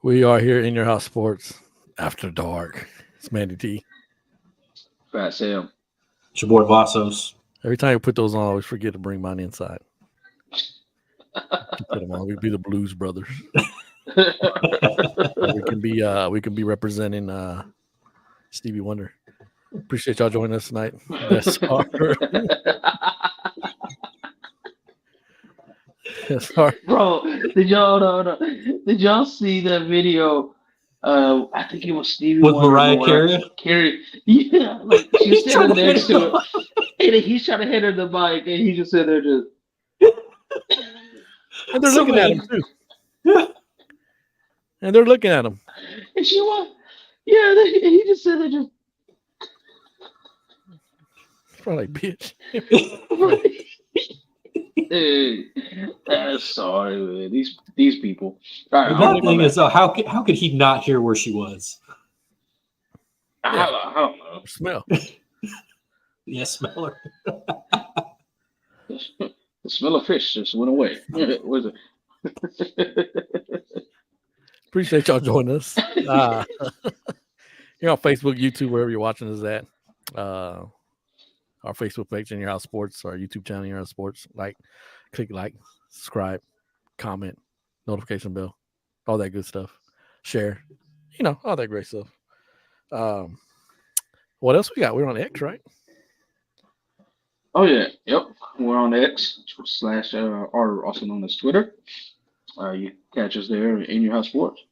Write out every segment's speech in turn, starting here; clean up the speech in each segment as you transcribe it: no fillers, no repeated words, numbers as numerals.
We are here in your house sports after dark. It's Mandy T. Fat Sam. It's your boy Vassos. Every time you put those on, I always forget to bring mine inside. Put them on. We'd be the Blues Brothers. we can be representing Stevie Wonder. Appreciate y'all joining us tonight. That's hard. That's hard. Bro, did y'all see that video? I think it was Stevie With Wonder Mariah Carey. Yeah, like she's sitting next to it, and he's trying to hit her the bike, and he just sitting there just. And they're looking at him too. And they're looking at him. And she was, yeah. He just said there just. Probably like, bitch. Dude, sorry, man. These people. All right, the thing is, how could he not hear where she was? I don't know. Smell. Yeah, smell her. The smell of fish just went away. Was it? Appreciate y'all joining us. You're on Facebook, YouTube, wherever you're watching us at. Our Facebook page, In Your House Sports, our YouTube channel, In Your House Sports. Click like, subscribe, comment, notification bell, all that good stuff. Share, all that great stuff. What else we got? We're on X, right? Oh yeah, yep. We're on X / or also known as Twitter. You catch us there In Your House Sports.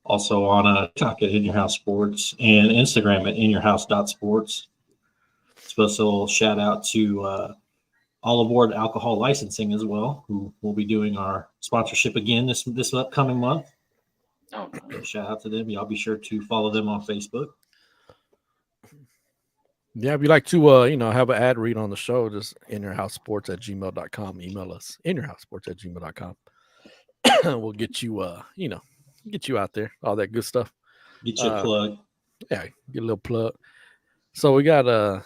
Also on TikTok at In Your House Sports and Instagram at inyourhouse.sports. Special shout out to All Aboard Alcohol Licensing as well, who will be doing our sponsorship again this upcoming month. Oh, So shout out to them. Y'all be sure to follow them on Facebook. Yeah, if you'd like to have an ad read on the show, just inyourhousesports@gmail.com. Email us inyourhousesports@gmail.com. We'll get you get you out there, all that good stuff. Get you a plug. Yeah, get a little plug. So we got gonna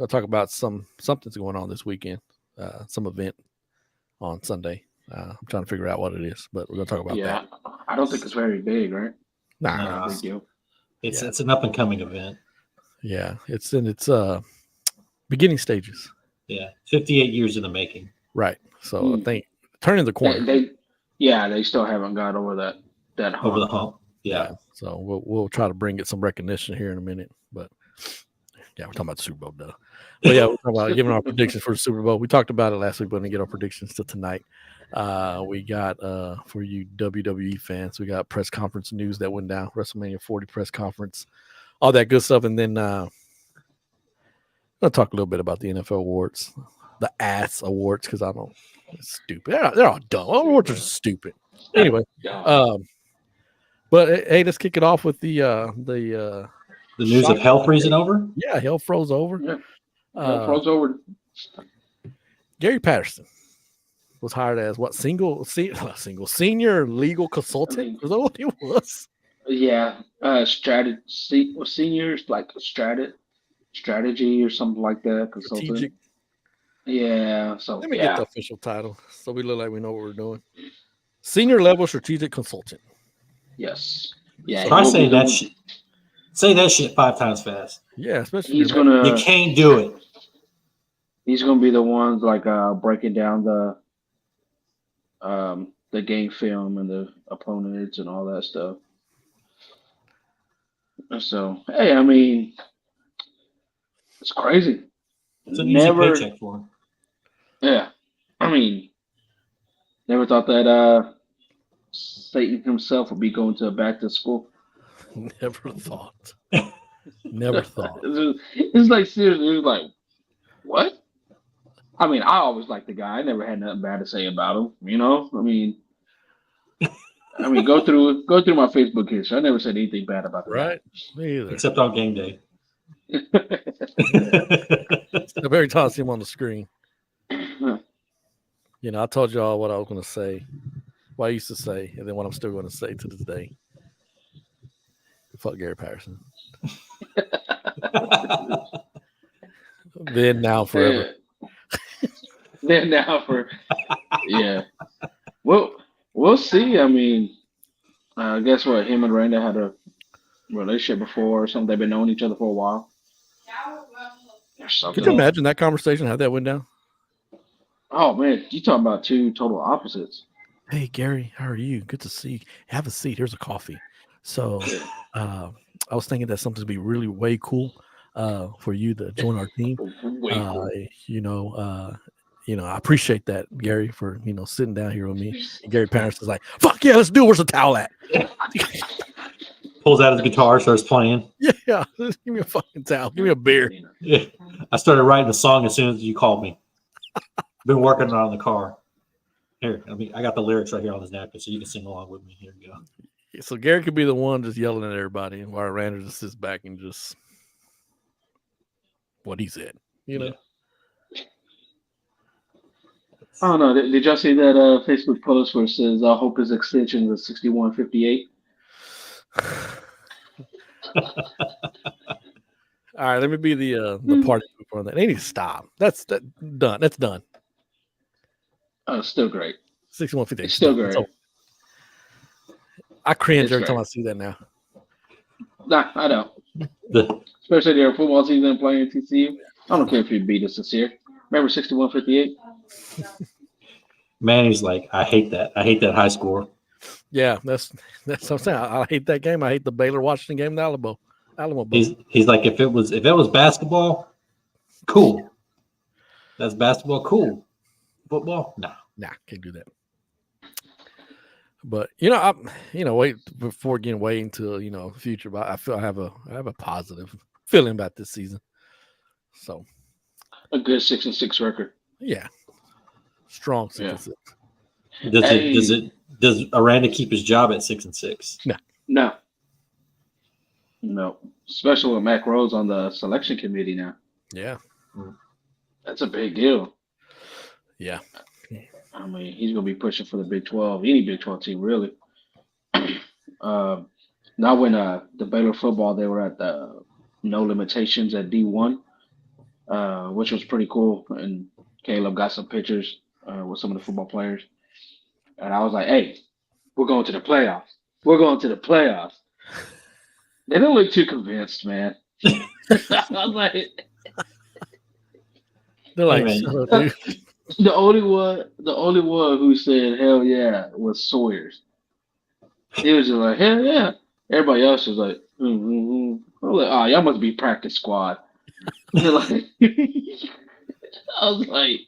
talk about something's going on this weekend, some event on Sunday. I'm trying to figure out what it is, but we're gonna talk about that. I don't think it's very big, right? Nah, Big deal. It's an up and coming event. Yeah, it's in its beginning stages. Yeah, 58 years in the making. Right. So I think turning the corner. They still haven't got over that hump. Over the hump. Yeah. So we'll try to bring it some recognition here in a minute. But yeah, we're talking about the Super Bowl, though. But yeah, we're talking about giving our predictions for the Super Bowl. We talked about it last week, but we're going to get our predictions to tonight. We got for you WWE fans, we got press conference news that went down, WrestleMania 40 press conference, all that good stuff. And then I'll talk a little bit about the NFL awards, the ass awards, because it's stupid. They're all dumb. All awards are stupid. Anyway, but hey, let's kick it off with the news of hell freezing over. Yeah, hell froze over. Yeah. Hell froze over. Gary Patterson was hired as what senior legal consultant. Was that what he was? Yeah, seniors like strategy or something like that. Consultant. Strategic. Yeah. So let me get the official title so we look like we know what we're doing. Senior level strategic consultant. Yes. Yeah. Try saying that shit. Say that shit 5 times fast. Yeah, especially you can't do it. He's gonna be the ones like breaking down the game film and the opponents and all that stuff. So hey, I mean, it's crazy. It's an easy paycheck for him. Yeah, I mean, never thought that Satan himself would be going to back to school. Never thought. Never thought. It's like seriously, it was like, what? I mean, I always liked the guy. I never had nothing bad to say about him. I mean, go through my Facebook history. I never said anything bad about him. Right? Me either. Except on game day. Every time I see him on the screen. I told you all what I was going to say, what I used to say, and then what I'm still going to say to this day. Fuck Gary Patterson. Then, now, forever. Then, now, for yeah. Well, we'll see. I mean, guess what? Him and Randa had a relationship before or something. They've been knowing each other for a while. Or something. Could you imagine that conversation, how that went down? Oh man, you talking about two total opposites. Hey Gary, how are you? Good to see you. Have a seat. Here's a coffee. So I was thinking that something would be really way cool for you to join our team. Way cool. I appreciate that, Gary, for sitting down here with me. And Gary Patterson is like, fuck yeah, let's do it. Where's the towel at? Pulls out his guitar, starts playing. Yeah, give me a fucking towel. Give me a beer. Yeah. I started writing the song as soon as you called me. Been working on it in the car. Here, I got the lyrics right here on this napkin, so you can sing along with me. Here you go. So Gary could be the one just yelling at everybody, while Randall just sits back and just what he said, Yeah. I don't know. Did y'all see that Facebook post where it says hope his extension is 6158? All right, let me be the party pooper on that. They need to stop. That's done. That's done. Oh, still great. 6150. It's still great. I cringe It's every time great. I see that now. Nah, I don't. Especially during football season playing TCU. I don't care if you beat us this year. Remember 6158? Man, he's like, I hate that. I hate that high score. Yeah, that's what I'm saying. I hate that game. I hate the Baylor Washington game in Alamo Bowl. He's like, if it was basketball, cool. That's basketball, cool. Football, Nah, can't do that. But wait before getting way into the future. But I feel I have a positive feeling about this season. So A good 6-6 record. yeah, strong 6-6. Does Aranda keep his job at 6-6? No. Especially with Mac Rose on the selection committee now. Yeah. That's a big deal. Yeah. I mean, he's going to be pushing for the Big 12, any Big 12 team, really. Now, when the Baylor football, they were at the no limitations at D1, which was pretty cool. And Caleb got some pictures with some of the football players. And I was like, hey, we're going to the playoffs. We're going to the playoffs. They don't look too convinced, man. I was like, they're like, Hey, shut up, dude. the only one who said hell yeah was Sawyers. He was just like, hell yeah. Everybody else was like, I'm like, oh, y'all must be practice squad. They're like, I was like,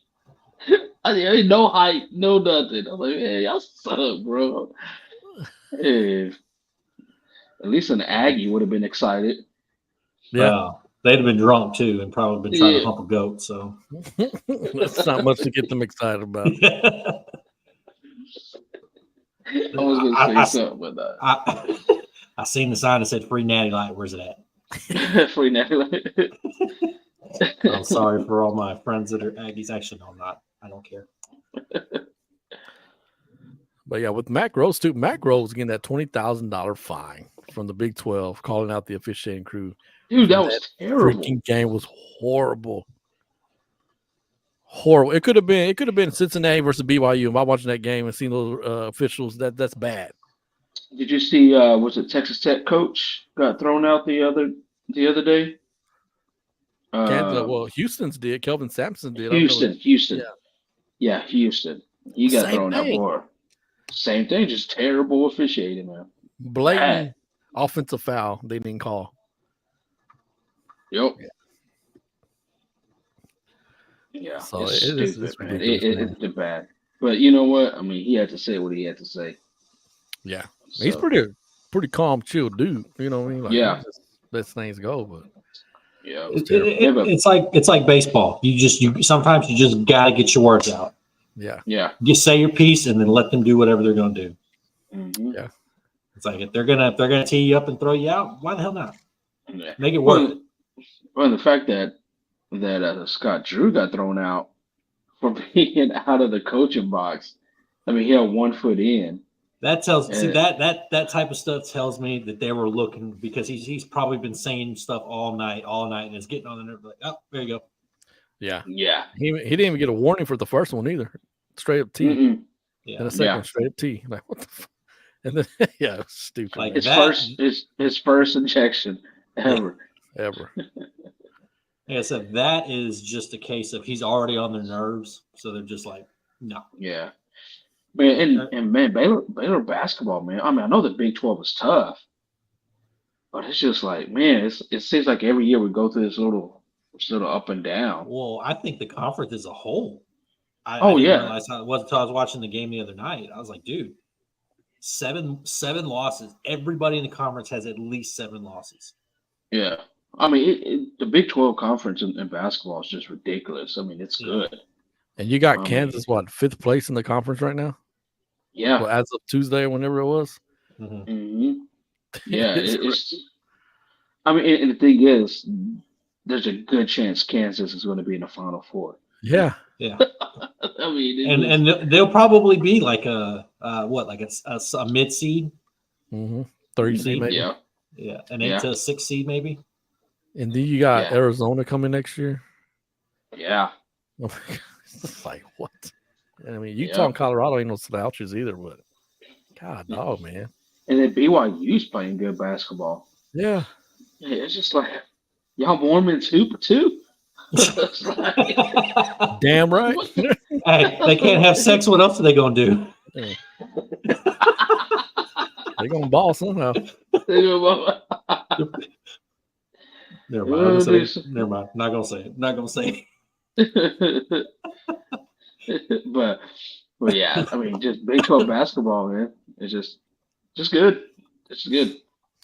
ain't no hype, no nothing. I was like, man, y'all suck, bro. Hey, at least an Aggie would have been excited. Yeah. They'd have been drunk too and probably been trying Yeah. to hump a goat. So That's not much to get them excited about. I was gonna say something with that. I seen the sign that said "Free Natty Light." Where's it at? Free Natty. I'm sorry for all my friends that are Aggies. Actually, no, I'm not. I don't care. But yeah, with Mac Rose too. Mac Rose getting that $20,000 fine from the Big 12, calling out the officiating crew. Dude, that was terrible. Freaking game was horrible. Horrible. It could have been Cincinnati versus BYU. Am I watching that game and seeing those officials? That's bad. Did you see? Was it Texas Tech coach got thrown out the other day? Well, Houston's did. Kelvin Sampson did. Houston. Yeah, Houston. He got thrown out for same thing. Just terrible officiating, man. Blatant offensive foul. They didn't call. Yep. Yeah. So it's stupid, it's man. ridiculous. It's bad. But you know what? I mean, he had to say what he had to say. Yeah. So, He's pretty calm, chill dude. You know what I mean? Like, yeah. Just let things go. But yeah. It's like baseball. You sometimes you just gotta get your words out. Yeah. Yeah. Just say your piece and then let them do whatever they're gonna do. Mm-hmm. Yeah. It's like if they're gonna tee you up and throw you out, why the hell not? Yeah. Make it work. Well, the fact that Scott Drew got thrown out for being out of the coaching box. I mean, he had 1 foot in. That tells that type of stuff tells me that they were looking because he's probably been saying stuff all night, and it's getting on the nerve. Like, oh, there you go. Yeah. Yeah. He didn't even get a warning for the first one either. Straight up T. Yeah. And the second Yeah. one straight up T. Like what the fuck? And then yeah, it's stupid. Like Man. His first injection ever. Ever. Like I said, that is just a case of he's already on their nerves, so they're just like, no. Yeah. Man, and man, Baylor basketball, man. I mean, I know the Big 12 is tough, but it's just like, man, it seems like every year we go through this little up and down. Well, I think the conference as a whole. I Oh, didn't yeah. realize how it was until I was watching the game the other night. I was like, dude, seven losses. Everybody in the conference has at least 7 losses. Yeah. I mean, the Big 12 conference in basketball is just ridiculous. I mean, it's Yeah. good. And you got I Kansas, mean, what, 5th place in the conference right now? Yeah. Well, as of Tuesday or whenever it was. Mhm. hmm Yeah. It's It's. I mean, and the thing is, there's a good chance Kansas is going to be in the Final Four. Yeah. Yeah. I mean, And they'll probably be like a mid seed. 30 seed maybe. Yeah. Yeah, an 8 to 6 seed maybe. And then you got Yeah. Arizona coming next year. Yeah. Oh my God. It's like what? I mean, Utah Yeah. and Colorado ain't no slouches either, but God dog, man. And then BYU's playing good basketball. Yeah. Yeah, it's just like y'all Mormons hoop too. It's like, Damn right. what? Hey, they can't have sex. What else are they gonna do? They're gonna ball somehow. Never mind. Never mind. Not gonna say it. Not gonna say it. but yeah, I mean, just Big 12 basketball, man. It's just good. It's good,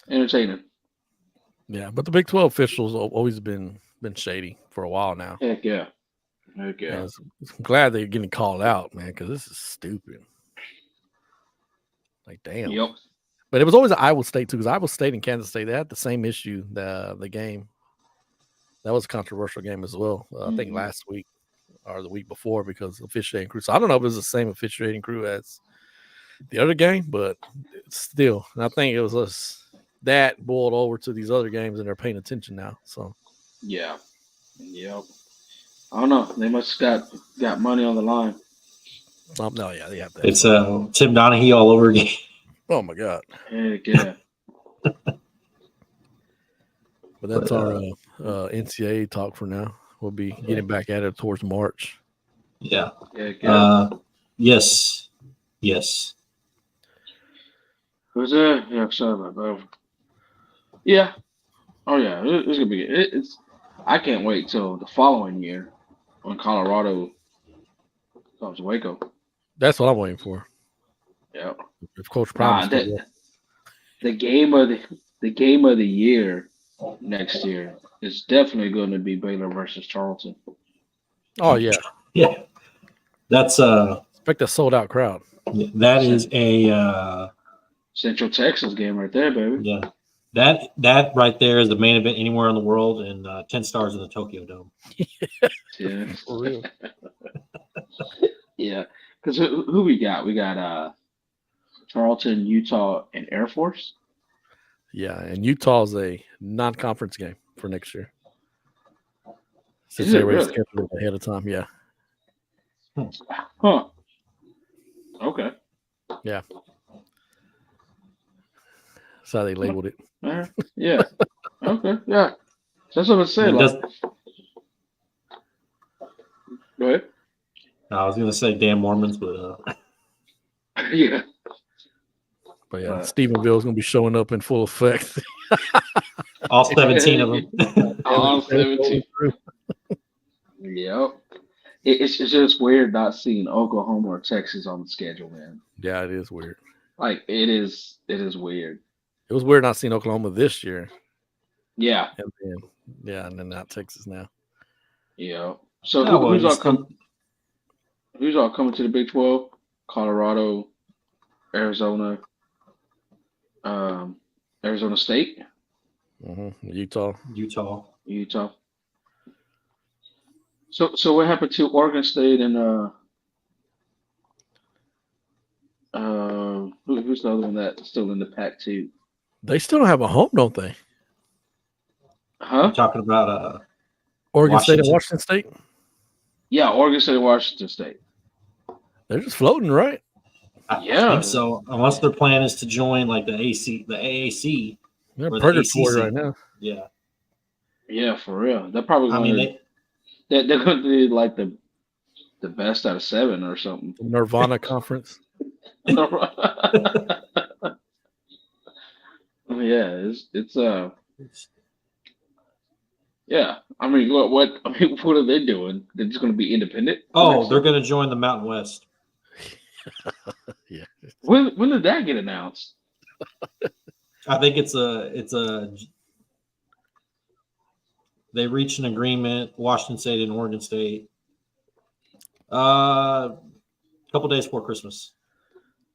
entertaining. Yeah, but the Big 12 officials have always been shady for a while now. Heck yeah. Heck yeah. And I'm glad they're getting called out, man, because this is stupid. Like, damn. Yep. But it was always Iowa State, too, because Iowa State and Kansas State, they had the same issue, the game. That was a controversial game as well, I think last week or the week before because officiating crew. So I don't know if it was the same officiating crew as the other game, but it's still. And I think it was us that boiled over to these other games, and they're paying attention now. So Yeah. Yep. I don't know. They must have got money on the line. no, yeah, they have that. It's Tim Donaghy all over again. Oh my God. Heck yeah. But that's our NCAA talk for now. We'll be getting back at it towards March. Yeah. Heck yeah. Yes. Yes. Who's that? Yeah, sorry about that. Yeah. Oh yeah, it's gonna be. It's. I can't wait till the following year when Colorado comes to Waco. That's what I'm waiting for. Yeah. If Coach Prime the game of the year next year is definitely going to be Baylor versus Charleston. Oh yeah. Yeah. That's Expect a sold out crowd. that is a Central Texas game right there, baby. yeah. That right there is the main event anywhere in the world, and 10 stars in the Tokyo Dome. Yeah. For real. Yeah. Because who we got? We got Charlton, Utah, and Air Force. Yeah, and Utah's a non-conference game for next year. Since Is it everybody's really? scheduled ahead of time, yeah. Huh. Okay. Yeah. That's how they labeled it. All right. Yeah. Okay. Yeah. That's what I said. Like, go ahead. I was gonna say damn Mormons, but Yeah. But yeah, Stephenville's going to be showing up in full effect. all 17 of them. All 17. Yep. It's just weird not seeing Oklahoma or Texas on the schedule, man. Yeah, it is weird. Like it is weird. It was weird not seeing Oklahoma this year. Yeah. And then not Texas now. Yeah. So No, who's well, all coming? Who's all coming to the Big 12? Colorado, Arizona, Arizona State, Utah. Utah. So what happened to Oregon State and who's the other one that's still in the Pac-2? They still don't have a home, don't they? Huh? You're talking about Oregon State and Washington. Washington State? Yeah, Oregon State, Washington State. They're just floating, right? I think so. Unless their plan is to join like the AAC. They're or the purgatory ACC. right now. Yeah. Yeah, for real. They're probably I going mean, they're going to do like the best out of 7 or something. The Nirvana conference. Yeah, it's yeah. I mean, what are they doing? They're just going to be independent. oh, they're going to join the Mountain West. Yeah. When did that get announced? I think it's a. They reached an agreement. Washington State and Oregon State. A couple days before Christmas.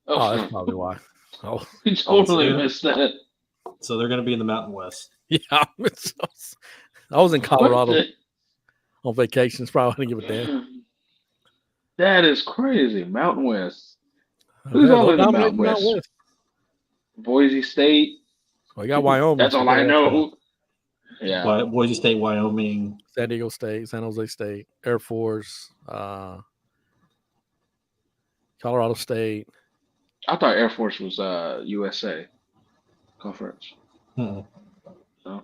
Oh, that's probably why. Oh, we totally missed that. So they're going to be in the Mountain West. yeah. I was in Colorado on vacation. It's probably going to give a damn. That is crazy. Mountain West. Who's all in the Mountain West? Boise State. Well, you got Wyoming. That's all I know. Yeah. Boise State, Wyoming, San Diego State, San Jose State, Air Force, Colorado State. I thought Air Force was USA conference. Hmm. So,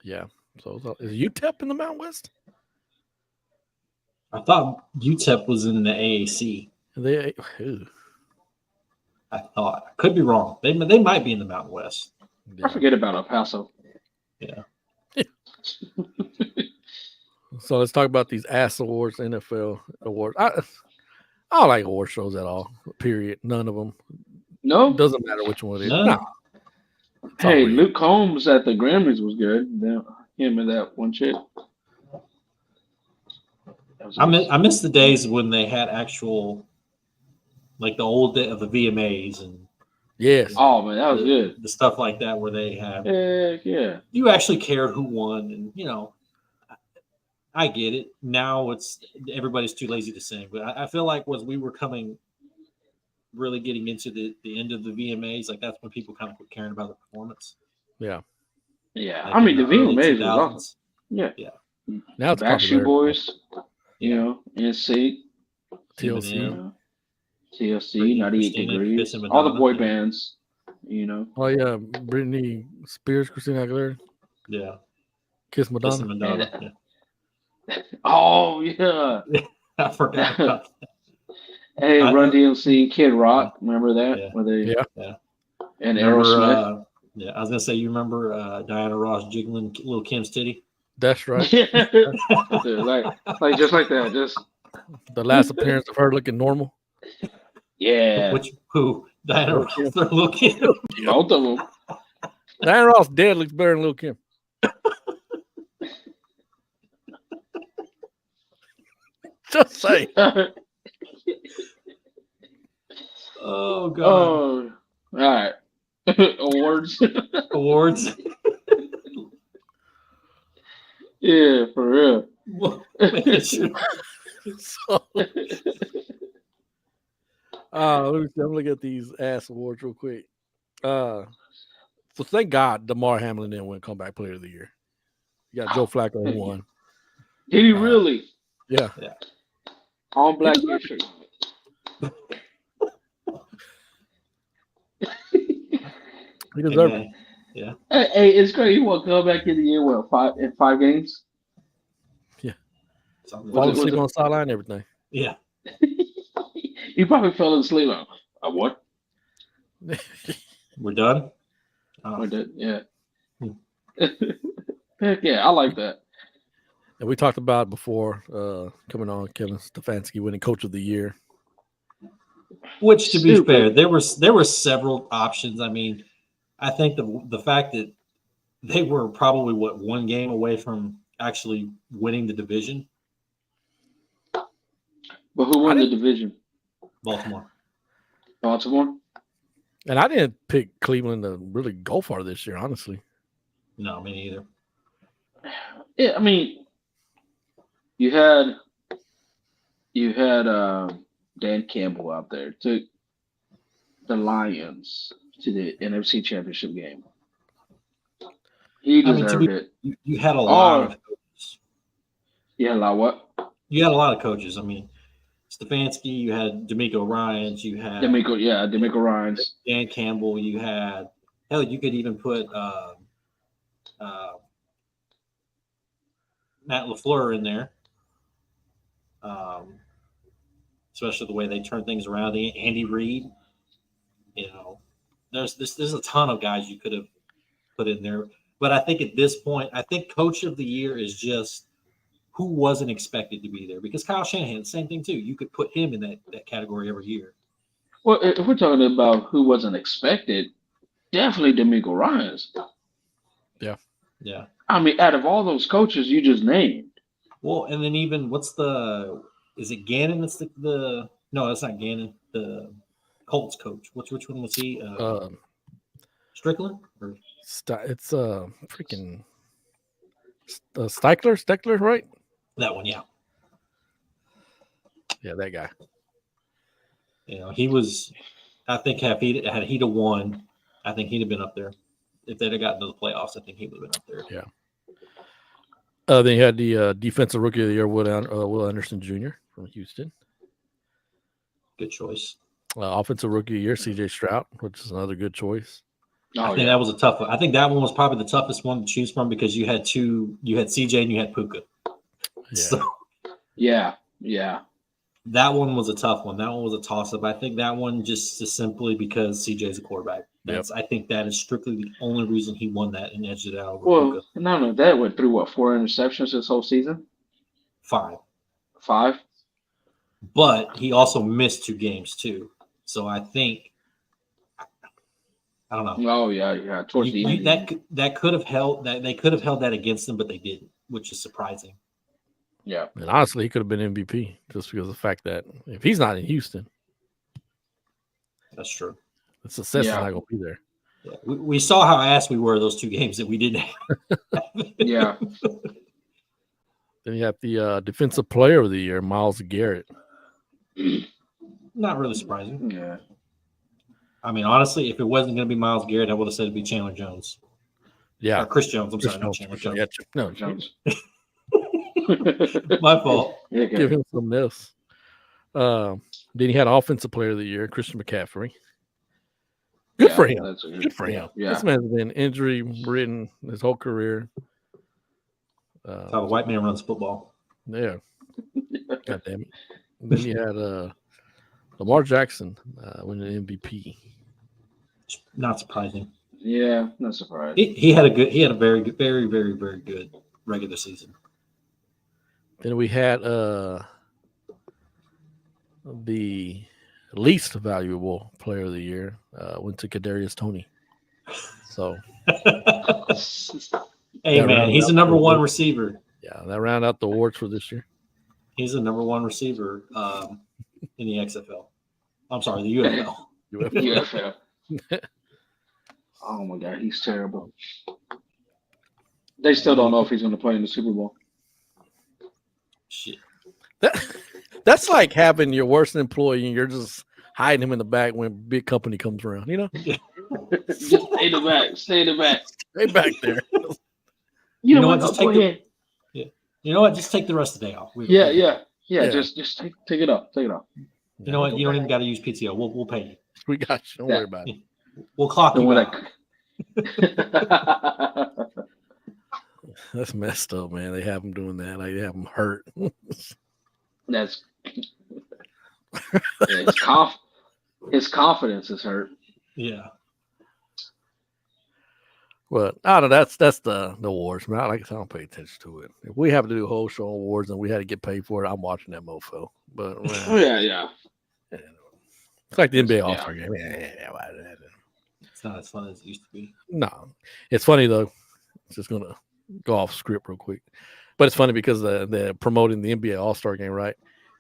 Yeah. So is UTEP in the Mountain West? I thought UTEP was in the AAC. I thought. I could be wrong. They might be in the Mountain West. I forget about El Paso. Yeah. So let's talk about these ass awards, NFL awards. I don't like award shows at all. Period. None of them. No, doesn't matter which one it is. No. Nah. Hey, Luke Combs at the Grammys was good. Him and that one chick. I miss the days when they had actual, like the old day of the VMAs and. Yes. Oh man, that was good. The stuff like that where they have. Heck yeah. You actually cared who won, and I get it. Now everybody's too lazy to sing, but I feel like as we were really getting into the end of the VMAs, like that's when people kind of quit caring about the performance. Yeah. Yeah. Like I mean, the VMAs was awesome. Yeah. Now it's Backstreet Boys, NSYNC, TLC. TLC, 98 Degrees, all the boy bands, Oh yeah, Britney Spears, Christina Aguilera. Yeah. Kiss Madonna. Kiss Madonna. Yeah. Oh yeah. I forgot about that. Hey, Run DMC, Kid Rock, remember that? Yeah. Where they, Yeah. And Aerosmith. Yeah, I was gonna say, you remember Diana Ross jiggling Lil Kim's titty? That's right. like just like that, just the last appearance of her looking normal. Yeah. Who? Diana Ross or Lil Kim? Both of them. Diana Ross dead looks better than Lil Kim. Just say. Oh God. Oh, all right. Awards. Awards. Yeah, for real. So, let me see. I'm looking at these ass awards real quick. So thank God DeMar Hamlin didn't win Comeback Player of the Year. You got Joe Flacco who won. Did he really? Yeah. On black shirt. He deserved it. Yeah. Hey, it's great. He won Comeback of the Year. What, in 5 games? Yeah. Fall asleep on the sideline and everything. Yeah. He probably fell asleep. What? We're done. We're done. Yeah. Heck yeah, I like that. And we talked about it before coming on, Kevin Stefanski winning Coach of the Year. Which, to be fair, there were several options. I mean, I think the fact that they were probably one game away from actually winning the division. But who won the division? Baltimore. And I didn't pick Cleveland to really go far this year, honestly. No, me neither. Yeah, I mean, you had Dan Campbell out there, took the Lions to the NFC Championship game. He deserved it. You had a lot of coaches. You had a lot of what? You had a lot of coaches. I mean, Stefanski, you had D'Amico Ryans, you had D'Amico Ryans, Dan Campbell, you had hell, you could even put Matt LaFleur in there. Especially the way they turn things around. Andy Reid, there's a ton of guys you could have put in there. But I think at this point, I think Coach of the Year is just who wasn't expected to be there. Because Kyle Shanahan, same thing too. You could put him in that category every year. Well, if we're talking about who wasn't expected, definitely D'Amico Ryans. Yeah. I mean, out of all those coaches you just named. Well, and then even is it Gannon? That's the no, that's not Gannon. The Colts coach. Which one was he? Strickland? Or? It's freaking Steckler, right? That one, yeah. Yeah, that guy. He was. I think had he won, I think he'd have been up there. If they'd have gotten to the playoffs, I think he would have been up there. Yeah. Then you had the defensive rookie of the year, Will Anderson Jr. from Houston. Good choice. Offensive rookie of the year, C.J. Stroud, which is another good choice. I think that was a tough one. I think that one was probably the toughest one to choose from because you had CJ and you had Puka. Yeah. So, yeah. That one was a tough one. That one was a toss-up. I think that one just simply because CJ's a quarterback. I think that is strictly the only reason he won that and edged it out over Puka. No, that went through 4 interceptions this whole season? 5. 5? But he also missed 2 games too. So I think I don't know. Oh yeah. Towards the end, that could have held that they could have held that against him, but they didn't, which is surprising. Yeah. And honestly, he could have been MVP just because of the fact that if he's not in Houston, that's true. The success is not going to be there. Yeah. We saw how ass we were those 2 games that we didn't have. Yeah. Then you have the defensive player of the year, Myles Garrett. Not really surprising. Yeah. I mean, honestly, if it wasn't going to be Myles Garrett, I would have said it'd be Chandler Jones. Yeah. Or Chris Jones. I'm sorry, not Chandler Jones. Yeah, no, Jones. My fault. Yeah, give him some this. Then you had offensive player of the year, Christian McCaffrey. Good for him. Good for him. Yeah. This man's been injury-ridden his whole career. That's how the white man runs football. Yeah. God damn it. Then you had Lamar Jackson winning MVP. Not surprising. Yeah, not surprising. He had a very good, very, very, very good regular season. Then we had the least valuable player of the year went to Kadarius Toney. So, hey man, he's the number 1 receiver. Yeah, that round out the awards for this year. He's the number 1 receiver in the XFL. I'm sorry, the UFL. UFL. Oh my God, he's terrible. They still don't know if he's going to play in the Super Bowl. Shit. That's like having your worst employee and you're just hiding him in the back when a big company comes around, Just stay in the back. Stay back there. You know what? Just take it. Yeah. You know what? Just take the rest of the day off. Yeah. Just take it off. Take it off. You know what? You don't even got to use PTO. We'll pay you. We got you. Don't worry about it. We'll clock you out. That's messed up, man. They have him doing that. Like they have him hurt. That's his confidence is hurt. Yeah. But I don't know. That's the awards, man. I don't pay attention to it. If we have to do a whole show on awards and we had to get paid for it, I'm watching that mofo. But yeah. It's like the NBA All-Star game. It's not as fun as it used to be. No, it's funny though. It's just gonna go off script real quick, but it's funny because they're promoting the NBA All-Star game, right?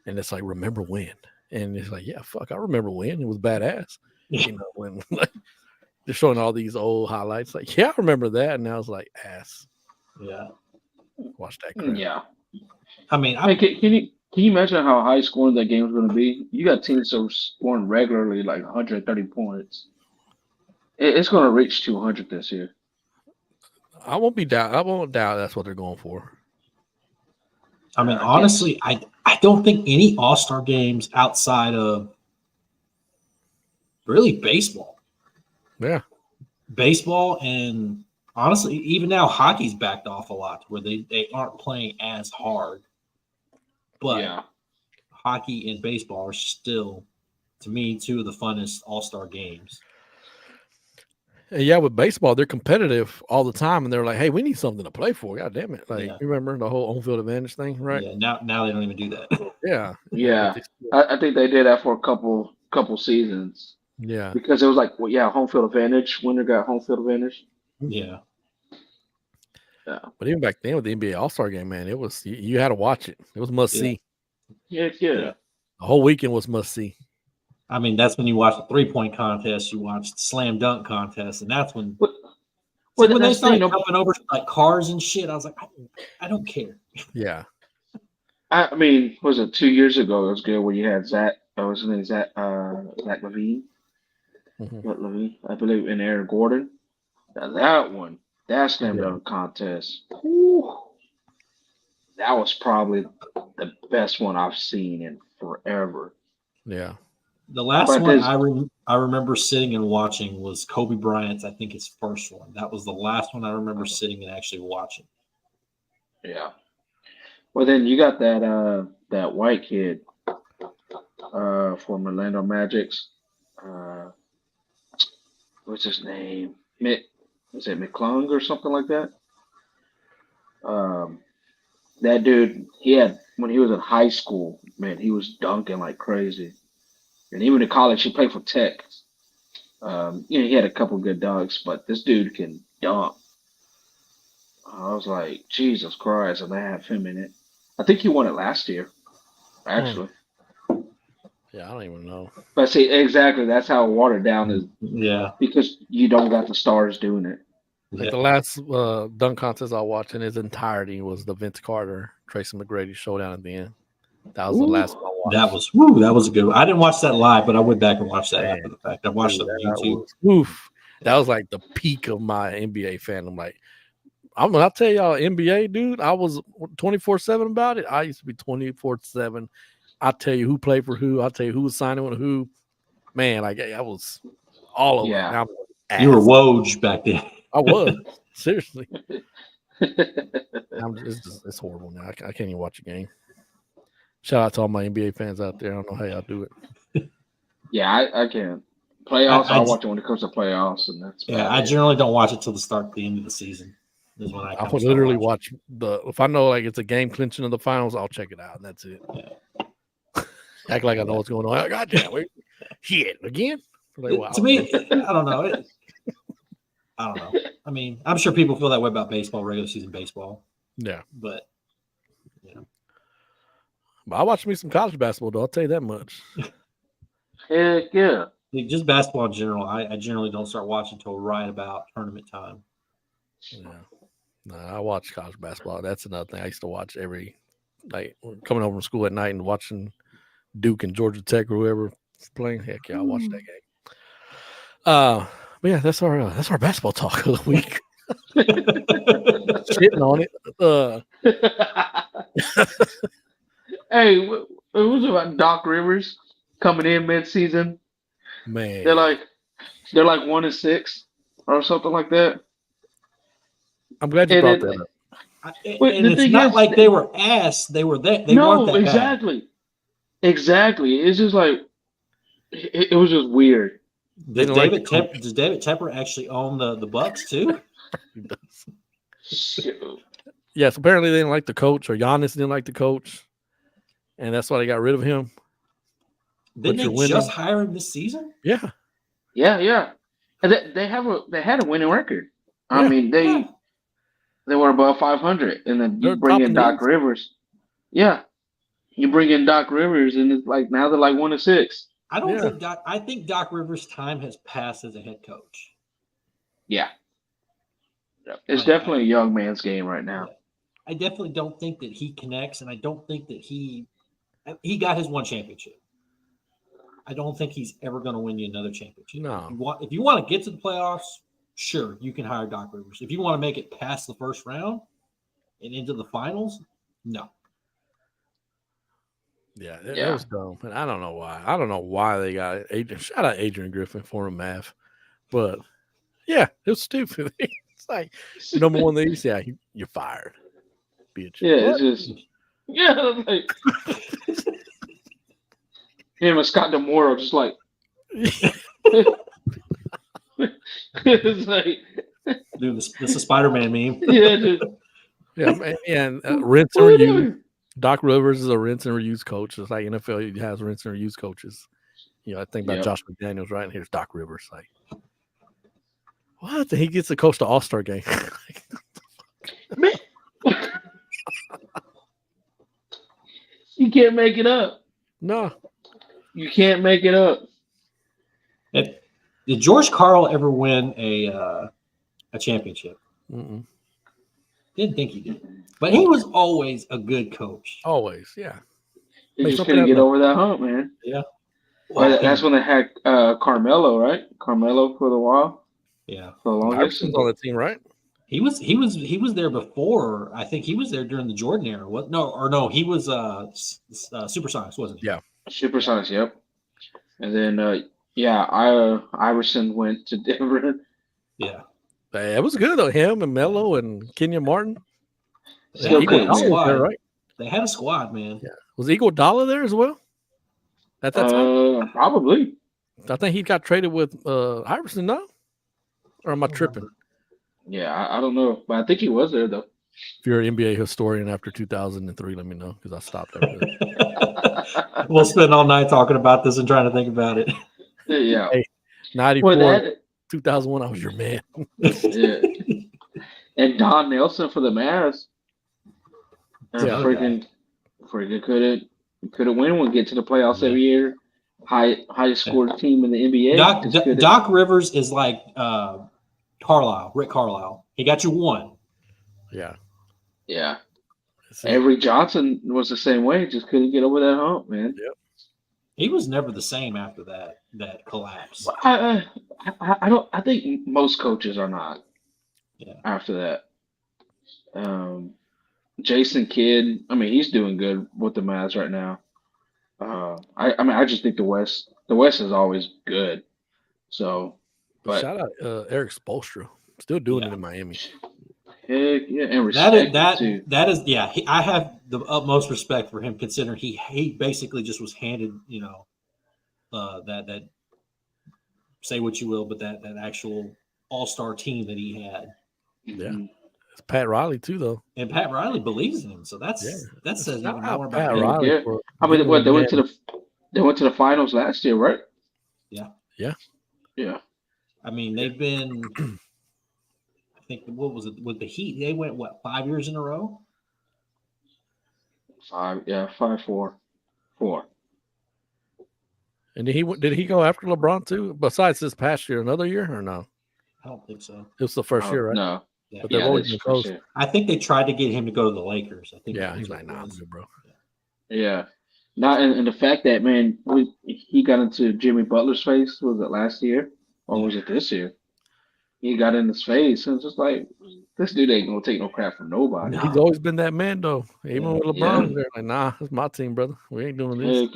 And it's like, remember when? And it's like, yeah, fuck, I remember when. It was badass. When like, they're showing all these old highlights. Like, yeah, I remember that. And I was like, ass. Yeah. Watch that crap. Yeah. I mean, can you imagine how high scoring that game is going to be? You got teams that are scoring regularly like 130 points. It's going to reach 200 this year. I won't doubt that's what they're going for. I mean, honestly, I don't think any All-Star games outside of really baseball. Yeah. Baseball and honestly, even now hockey's backed off a lot where they aren't playing as hard. But hockey and baseball are still, to me, two of the funnest All-Star games. Yeah, with baseball, they're competitive all the time, and they're like, "Hey, we need something to play for." God damn it! Like, you remember the whole home field advantage thing, right? Yeah. Now they don't even do that. Yeah. I think they did that for a couple seasons. Yeah. Because it was like, home field advantage. Winner got home field advantage. Yeah. Yeah. But even back then with the NBA All-Star game, man, it was you had to watch it. It was must see. Yeah. The whole weekend was must see. I mean, that's when you watch the 3-point contest, you watch the slam dunk contest, and that's when when they started jumping over like cars and shit. I was like, I don't care. Yeah. I mean, was it 2 years ago? It was good when you had Zach. What's his name? Zach Levine. Levine, I believe, and Aaron Gordon. That slam dunk contest. Whew, that was probably the best one I've seen in forever. Yeah. The last one I remember sitting and watching was Kobe Bryant's, I think his first one. That was the last one I remember sitting and actually watching. Yeah. Well, then you got that white kid from Orlando Magic's. What's his name? Was it McClung or something like that? That dude, when he was in high school, man, he was dunking like crazy. And even in college, he played for Tech. He had a couple good dunks, but this dude can dunk. I was like, Jesus Christ, and I have him in it. I think he won it last year, actually. Yeah, I don't even know. But see, exactly, that's how watered down is. Yeah. Because you don't got the stars doing it. Like the last dunk contest I watched in its entirety was the Vince Carter, Tracy McGrady showdown at the end. That was the last one I watched. That was a good one. I didn't watch that live, but I went back and watched that after the fact. I watched it on YouTube. That was like the peak of my NBA fandom. Like, I'll tell y'all, NBA, dude, I was 24/7 about it. I used to be 24/7. I'll tell you who played for who. I'll tell you who was signing with who. Man, like I was all over. Yeah. You were Woj back then. I was. Seriously. It's horrible now. I can't even watch a game. Shout out to all my NBA fans out there. I don't know how y'all do it. Yeah, I can't. Playoffs, I'll watch it when it comes to playoffs, and that's I generally don't watch it till the end of the season. Is when I would literally watch if I know like it's a game clinching of the finals, I'll check it out, and that's it. Yeah. Act like I know what's going on. God damn, shit again. Like, wow. To me, I don't know. I don't know. I mean, I'm sure people feel that way about baseball, regular season baseball. Yeah, but But I watch me some college basketball, though. I'll tell you that much. Heck yeah. Just basketball in general. I generally don't start watching until right about tournament time. Yeah. No, I watch college basketball. That's another thing I used to watch every night. Coming home from school at night and watching Duke and Georgia Tech or whoever playing. Heck yeah, I watched that game. But yeah, that's our basketball talk of the week. Shitting on it. Hey, what was it about Doc Rivers coming in mid-season? Man, they're like 1-6 or something like that. I'm glad you brought that up. And it's not like they were ass. They were that. They weren't that exactly. Bad. Exactly. It's just like it was just weird. Does David Tepper actually own the Bucks too? He does. Yes, apparently they didn't like the coach, or Giannis didn't like the coach, and that's why they got rid of him. Didn't they just hire him this season? Yeah. And they had a winning record. I mean, they were above 500, and then you bring in Doc Rivers. Yeah, you bring in Doc Rivers, and it's like now they're like 1-6. I don't think Doc. I think Doc Rivers' time has passed as a head coach. Yeah, it's definitely a young man's game right now. I definitely don't think that he connects, and I don't think that he got his one championship. I don't think he's ever going to win you another championship. No. If you want to get to the playoffs, sure, you can hire Doc Rivers. If you want to make it past the first round and into the finals, no. Yeah, that Yeah. was dumb. And I don't know why. I don't know why they got Adrian. Shout out Adrian Griffin for a math. But yeah, it was stupid. It's like your number one league. Yeah, you're fired, bitch. Yeah, What? it's just like him and Scott Demore are just like it's like Dude, this is a Spider-Man meme. yeah, just, Yeah, and rinse what and are we reuse. doing? Doc Rivers is a rinse and reuse coach. It's like NFL has rinse and reuse coaches. I think about Yep. Josh McDaniels, right? And here's Doc Rivers. Like, what? He gets to coach the All-Star game. Man. You can't make it up. No. You can't make it up. Did George Karl ever win a championship? Mm-mm. Didn't think he did. But he was always a good coach. Always, yeah. He Make just something couldn't get happen. over that hump, man. Yeah. Well, that's when they had Carmelo, right? Carmelo for the while, Yeah. for the longest. Iverson's on the team, right? He was there before. I think he was there during the Jordan era. What? No. He was Supersonics, wasn't he? Yeah. Supersonics, yep. And then Iverson went to Denver. Yeah. Hey, it was good though. Him and Melo and Kenyon Martin. Still Eagle good. Dollar was there, right? They had a squad, man. Yeah. Was Iguodala there as well? At that time? Probably. I think he got traded with Iverson, no? Or am I tripping? Yeah, I don't know, but I think he was there though. If you're an NBA historian after 2003, let me know because I stopped everything. We'll spend all night talking about this and trying to think about it. Yeah. Hey, 94, Well, 2001, I was your man. yeah. And Don Nelson for the Mavs. Freaking couldn't win one. Get to the playoffs every year. Highest scored team in the NBA. Doc Rivers is like Rick Carlisle. He got you one. Yeah. Yeah. Avery Johnson was the same way. Just couldn't get over that hump, man. Yep. He was never the same after that collapse. I don't. I think most coaches are not. Yeah. After that, Jason Kidd. I mean, he's doing good with the Mavs right now. I just think the West is always good. So, but shout out Eric Spoelstra, still doing it in Miami. Heck yeah, and respect too. That is I have the utmost respect for him, considering he basically just was handed that say what you will, but that actual all-star team that he had. Yeah. It's Pat Riley too, though. And Pat Riley believes in him, so that says even more about Pat him. Riley. Yeah. I mean, what they went to the finals last year, right? Yeah. Yeah. Yeah. I mean, they've been. I think what was it with the Heat? They went 5 years in a row. 4. And did he go after LeBron too? Besides this past year, another year or no? I don't think so. It was the first year, right? No. Yeah. But they've always been close. I think they tried to get him to go to the Lakers. I think. Yeah, he's like, nah, I'm good, bro. Yeah. Not and the fact that man, he got into Jimmy Butler's face. Was it last year or was it this year? He got in his face and it's just like this dude ain't gonna take no crap from nobody. He's always been that man though. Even with LeBron, they're like, nah, it's my team, brother. We ain't doing this.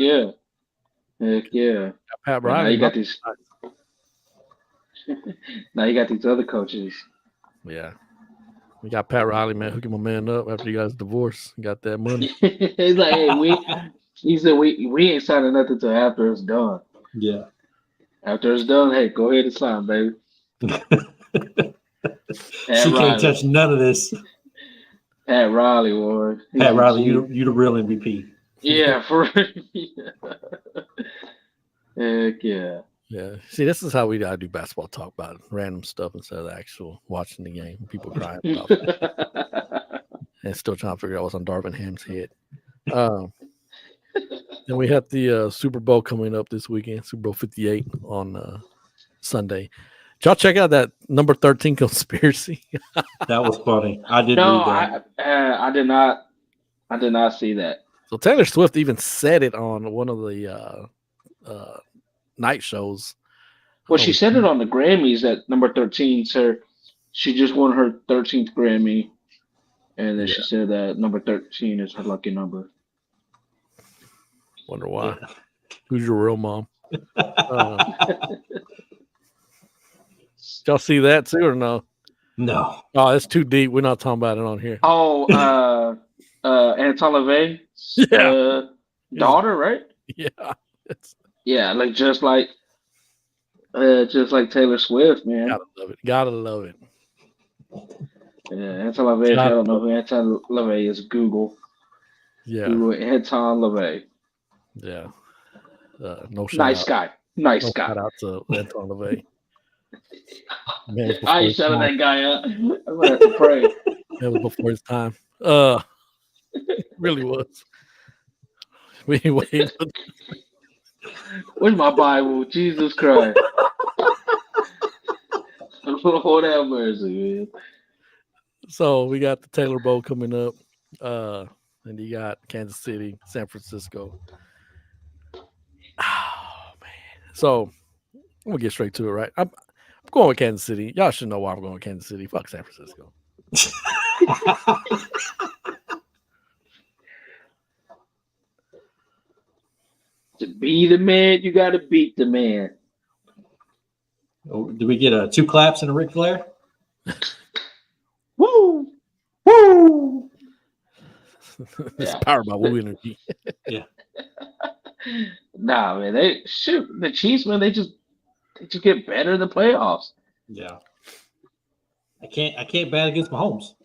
Heck yeah. Pat Riley. Now you got these. Now you got these other coaches. Yeah. We got Pat Riley, man, hooking my man up after you guys divorced. Got that money. He's like, hey, he said we ain't signing nothing until after it's done. Yeah. After it's done, hey, go ahead and sign, baby. She can't touch none of this. Pat Riley, boy. Pat Riley, you the real MVP. Yeah, for heck yeah. Yeah. See, this is how we gotta do basketball talk about random stuff instead of actual watching the game. People crying about it. And still trying to figure out what's on Darvin Ham's head. Then we have the Super Bowl coming up this weekend, Super Bowl 58 on Sunday. Did y'all check out that number 13 conspiracy? That was funny. I did read that. I did not. I did not see that. So Taylor Swift even said it on one of the night shows. Well, she said it on the Grammys that number 13. She just won her 13th Grammy, and then she said that number 13 is her lucky number. Wonder why. Yeah. Who's your real mom? Y'all see that too or no? No. Oh, it's too deep. We're not talking about it on here. Oh, Anton LaVey's Yeah. daughter, right? Yeah. Yeah, just like Taylor Swift, man. Gotta love it. Gotta love it. Yeah, Anton LaVey. If you don't know who Anton LaVey is, Google. Yeah. Google Anton LaVey. Yeah. No shout Nice out. guy. Nice No guy. shout out to Anton LaVey. I ain't shouting that guy out. I'm gonna have to pray. That was before his time. Really was. Anyway, Where's my Bible? Jesus Christ. Lord have mercy, man. so we got the Taylor Bowl coming up. And you got Kansas City, San Francisco. Oh man. So I'm gonna get straight to it, right? I'm going with Kansas City. Y'all should know why I'm going with Kansas City. Fuck San Francisco. To be the man, you got to beat the man. Oh, do we get 2 claps and a Ric Flair? Woo! Woo! It's powered by Woo Energy. Yeah. Nah, man. The Chiefs, man. They just get better in the playoffs. Yeah. I can't bet against Mahomes.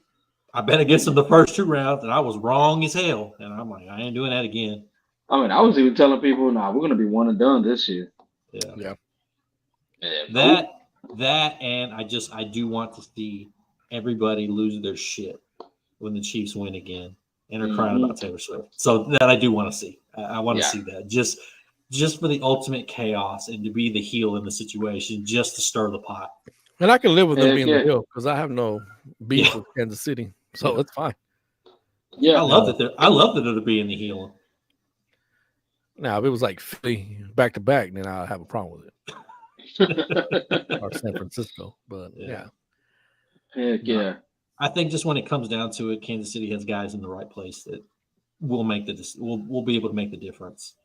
I bet against him the first 2 rounds, and I was wrong as hell. And I'm like, I ain't doing that again. I mean, I was even telling people, nah, we're gonna be one and done this year. Yeah. Yeah. That, and I do want to see everybody lose their shit when the Chiefs win again and are crying about Taylor Swift. So that I do want to see. I want to see that just for the ultimate chaos and to be the heel in the situation, just to stir the pot. And I can live with them being the heel because I have no beef with Kansas City, so it's fine. Yeah, I love that they're being the heel. Now, if it was like Philly back to back, then I'd have a problem with it. Or San Francisco, but yeah. Heck yeah. I think just when it comes down to it, Kansas City has guys in the right place that will make we'll be able to make the difference.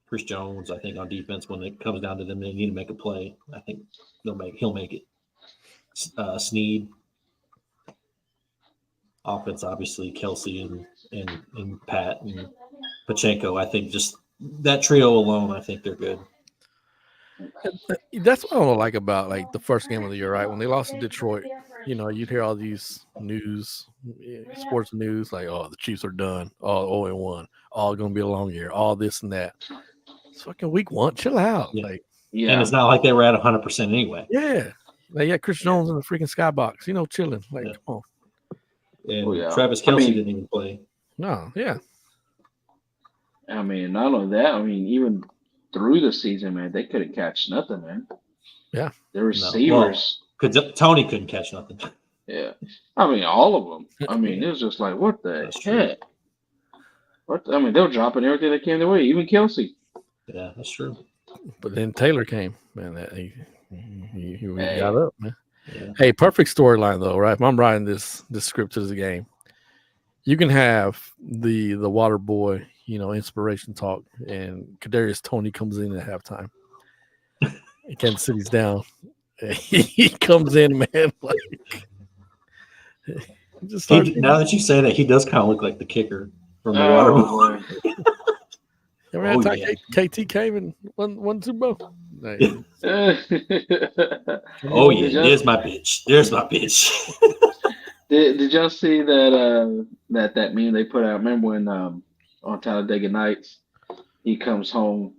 Chris Jones, I think on defense, when it comes down to them, they need to make a play. I think he'll make it. Snead, offense, obviously Kelsey and Pat and Pachenko. I think just that trio alone, I think they're good. That's what I don't like about like the first game of the year, right? When they lost to Detroit, you'd hear all these sports news, like, oh, the Chiefs are done, all 0-1, all going to be a long year, all this and that. It's fucking week 1. Chill out. Yeah. Like, and it's not like they were at 100% anyway. Yeah. They got Chris Jones in the freaking skybox, chilling. Like, come on. And Travis Kelce didn't even play. No, yeah. I mean, not only that, even through the season, man, they couldn't catch nothing, man. Yeah. The receivers. Tony couldn't catch nothing. Yeah. All of them. It was just like, what the heck? They were dropping everything that came their way, even Kelsey. Yeah, that's true. But then Taylor came, man. He got up, man. Yeah. Hey, perfect storyline though, right? If I'm writing this script to the game, you can have the water boy, inspiration talk, and Kadarius Toney comes in at halftime. And Kansas City's down. And he comes in, man. Like, now that you say that, he does kind of look like the kicker from the water boy. KT came and won Super Bowl. Oh yeah, there's my bitch. Did y'all see that that meme they put out? Remember when on Talladega Nights he comes home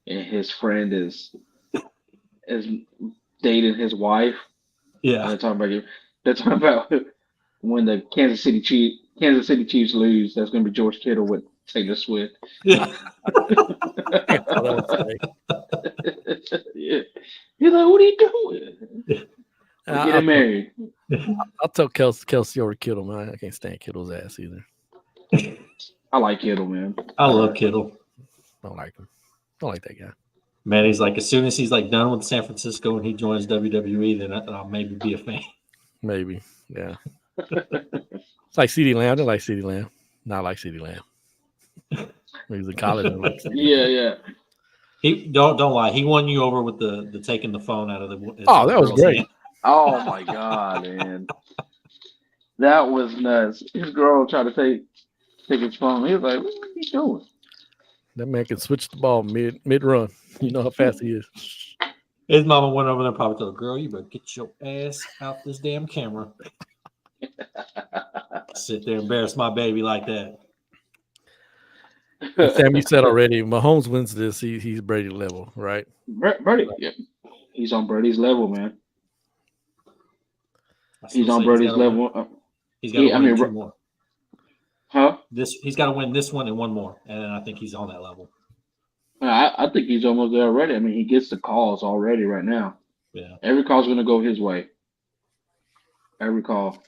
and his friend is dating his wife? Yeah, they're talking about when the Kansas City Chiefs lose. That's going to be George Kittle with Taylor Swift. Yeah. Yeah. He's like, what are you doing? Getting married. I'll tell Kelsey over Kittle, man. I can't stand Kittle's ass either. I like Kittle, man. I love Kittle. Don't like him. Don't like that guy. Man, he's like, as soon as he's like done with San Francisco and he joins WWE, then I'll maybe be a fan. Maybe, yeah. It's like CeeDee Lamb. I don't like CeeDee Lamb. Not like CeeDee Lamb. He was in college. Yeah. He don't lie. He won you over with the taking the phone out of the. That was great. Hand. Oh my god, man, that was nuts. His girl tried to take his phone. He was like, "What are you doing?" That man can switch the ball mid run. You know how fast he is. His mama went over there and probably told her, "Girl, you better get your ass out this damn camera." Sit there and embarrass my baby like that. Sam, you said already, Mahomes wins this. He's Brady level, right? Brady, yeah, he's on Brady's level, man. He's on Brady's level. He's got to win two more. Huh? He's got to win this one and one more, and I think he's on that level. I think he's almost there already. I mean, he gets the calls already right now. Yeah. Every call's going to go his way. Every call.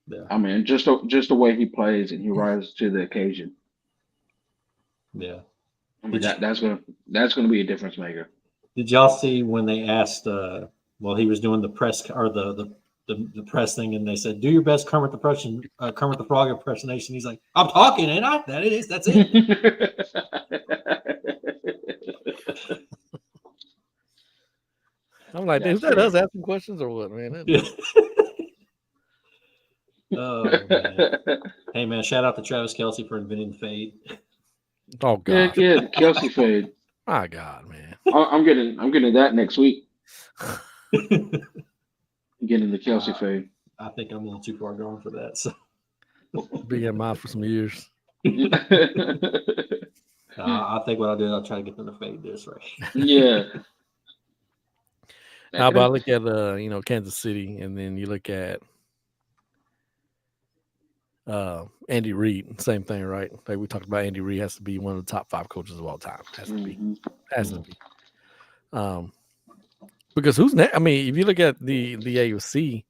Yeah. I mean, just the way he plays and he rises to the occasion. Yeah. I mean, that's gonna be a difference maker. Did y'all see when they asked? He was doing the press or the press thing, and they said, "Do your best Kermit the Frog impersonation." He's like, "I'm talking, ain't I? That it is. That's it." I'm like, is that us asking questions or what, man? Oh man! Hey man, shout out to Travis Kelce for inventing the fade. Oh god! Yeah, Kelce fade. My God, man! I'm getting that next week. I'm getting the Kelce fade. I think I'm a little too far gone for that. So be in mind for some years. I think what I'll do, I'll try to get them to fade this right. Yeah. How about I look at Kansas City, and then you look at Andy Reid, same thing, right? Like we talked about, Andy Reid has to be one of the top 5 coaches of all time. Has to be. Because who's next? I mean, if you look at the AFC,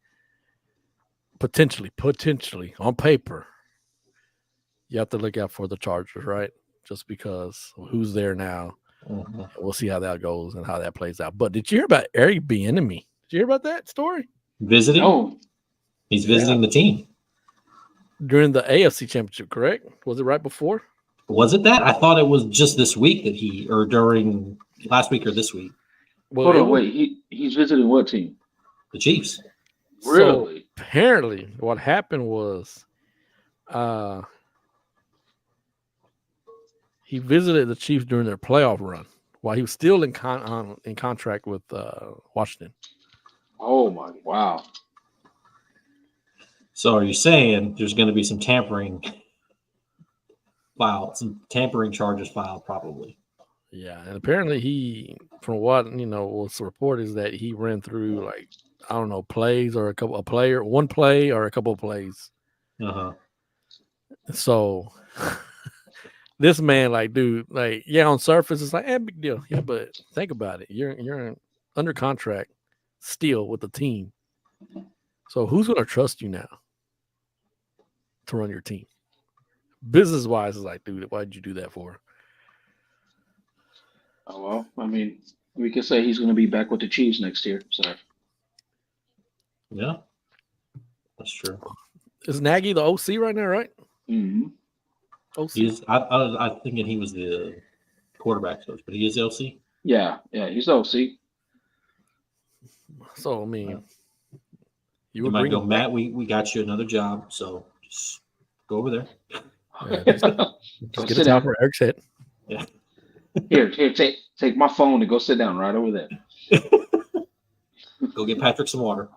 potentially on paper, you have to look out for the Chargers, right? Just because who's there now. Mm-hmm. We'll see how that goes and how that plays out. But did you hear about Eric Bieniemy? Did you hear about that story? Visiting? Oh, he's visiting the team. During the AFC Championship, correct? Was it right before? Was it that? I thought it was just this week or during last week or this week. Well, hold on, wait. He's visiting what team? The Chiefs. Really? So apparently, what happened was he visited the Chiefs during their playoff run while he was still in contract with Washington. Oh, my, wow. So are you saying there's going to be some tampering charges filed probably? Yeah, and apparently he, from what was reported, is that he ran through plays or one play or a couple of plays. So this man, on surface it's like, big deal. Yeah, but think about it. You're under contract still with the team. So who's going to trust you now to run your team? Business wise, is like, dude, why did you do that for? Oh, well, I mean, we could say he's going to be back with the Chiefs next year. So, yeah, that's true. Is Nagy the OC right now, right? Mm-hmm. OC. I'm thinking he was the quarterback coach, but he is the OC. Yeah, he's the OC. So I mean, you might go, Matt. We got you another job, so just go over there. Yeah, just get a time for Eric's head. Yeah. Here, take my phone and go sit down right over there. Go get Patrick some water.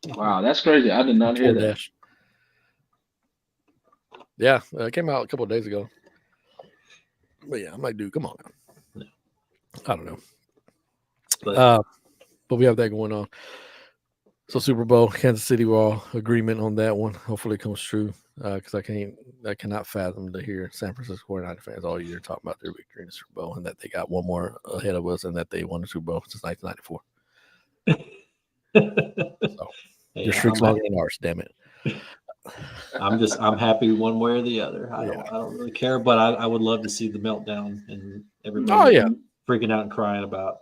Wow, that's crazy. I did not hear that. Yeah, it came out a couple of days ago. But yeah, I'm like, dude, come on now. I don't know. But we have that going on. So Super Bowl, Kansas City, we're all agreement on that one. Hopefully it comes true. Because I cannot fathom to hear San Francisco 49er fans all year talking about their victory in the Super Bowl and that they got one more ahead of us and that they won the Super Bowl since 1994. So your streak's longer than ours, damn it. I'm happy one way or the other. I don't really care, but I would love to see the meltdown and everybody freaking out and crying about,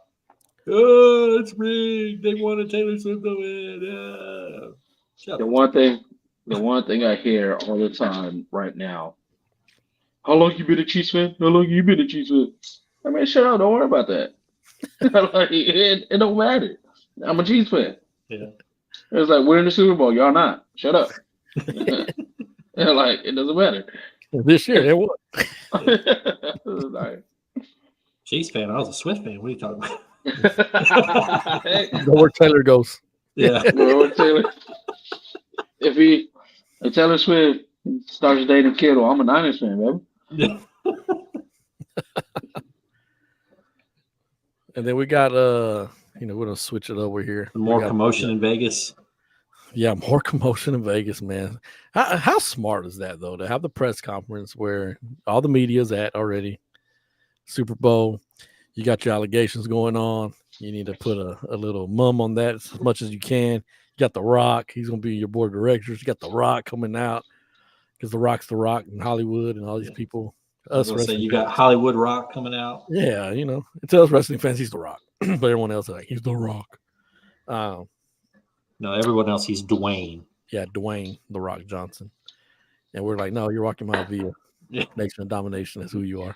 oh, it's rigged. They wanted Taylor Swift to win. The one thing the one thing I hear all the time right now. How long you been a Chiefs fan? How long you been a Chiefs fan? I mean, shut up. Don't worry about that. Like, it don't matter. I'm a Chiefs fan. Yeah. It's like we're in the Super Bowl. Y'all not. Shut up. And like it doesn't matter. This year, it was. Like, Chiefs fan. I was a Swift fan. What are you talking about? Go where Taylor goes. Yeah. Well, Taylor, if Taylor Swift starts dating Kittle, I'm a Niners fan, baby. Yeah. And then we got we're gonna switch it over here. More commotion in Vegas. Yeah, more commotion in Vegas, man. How smart is that though, to have the press conference where all the media's at already? Super Bowl, you got your allegations going on. You need to put a little mum on that as much as you can. You got The Rock. He's going to be your board of directors. You got The Rock coming out because The Rock's The Rock in Hollywood and all these people. Us wrestling you got Hollywood Rock coming out. Yeah, it tells wrestling fans he's The Rock. But everyone else is like, he's The Rock. No, everyone else, he's Dwayne. Yeah, Dwayne The Rock Johnson. And we're like, no, you're Rocky Maivia. Yeah. Nation of Domination is who you are.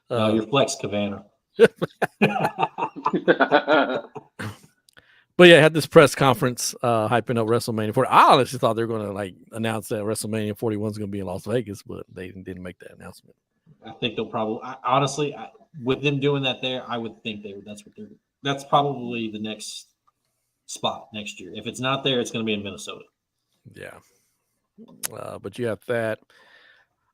No, you're Flex Cavana. But yeah, I had this press conference hyping up WrestleMania 40. I honestly thought they were going to announce that WrestleMania 41 is going to be in Las Vegas, but they didn't make that announcement. I think they'll probably. Honestly, with them doing that there, I would think that's probably the next spot next year. If it's not there, it's going to be in Minnesota. Yeah, but you have that.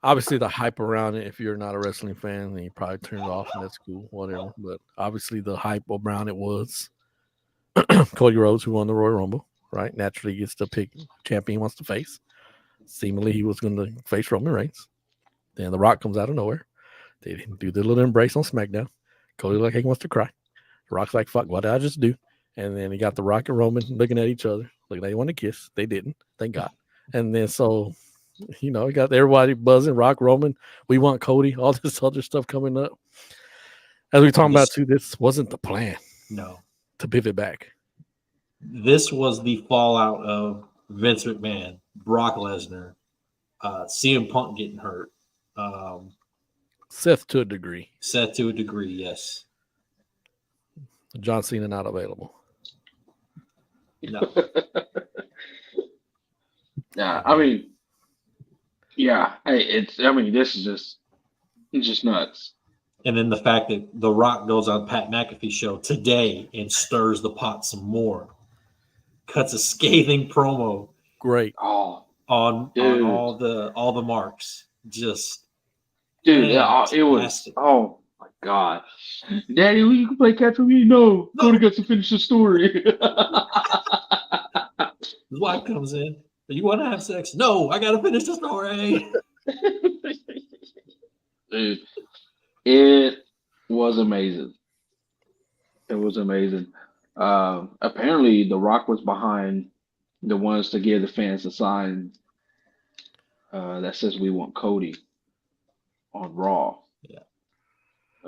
Obviously, the hype around it, if you're not a wrestling fan, then you probably turn it off, and that's cool, whatever. But obviously, the hype around it was Cody Rhodes, who won the Royal Rumble, right? Naturally gets to pick champion he wants to face. Seemingly, he was going to face Roman Reigns. Then The Rock comes out of nowhere. They didn't do the little embrace on SmackDown. Cody like he wants to cry. The Rock's like, fuck, what did I just do? And then he got The Rock and Roman looking at each other, like they want to kiss. They didn't, thank God. And then so... he got everybody buzzing, Rock, Roman. We want Cody, all this other stuff coming up. As we're talking about too, this wasn't the plan. No. To pivot back. This was the fallout of Vince McMahon, Brock Lesnar, CM Punk getting hurt. Seth to a degree. Yes. John Cena not available. No. Yeah, I mean, yeah, this is just nuts. And then the fact that The Rock goes on Pat McAfee's show today and stirs the pot some more, cuts a scathing promo. Great. Oh, on all the marks. Just dude, it was. Oh my God, Daddy, you can play catch with me? No, Cody got to finish the story. His wife comes in. You want to have sex? No, I got to finish the story. Dude, it was amazing. It was amazing. Apparently, The Rock was behind the ones to give the fans a sign that says we want Cody on Raw. Yeah.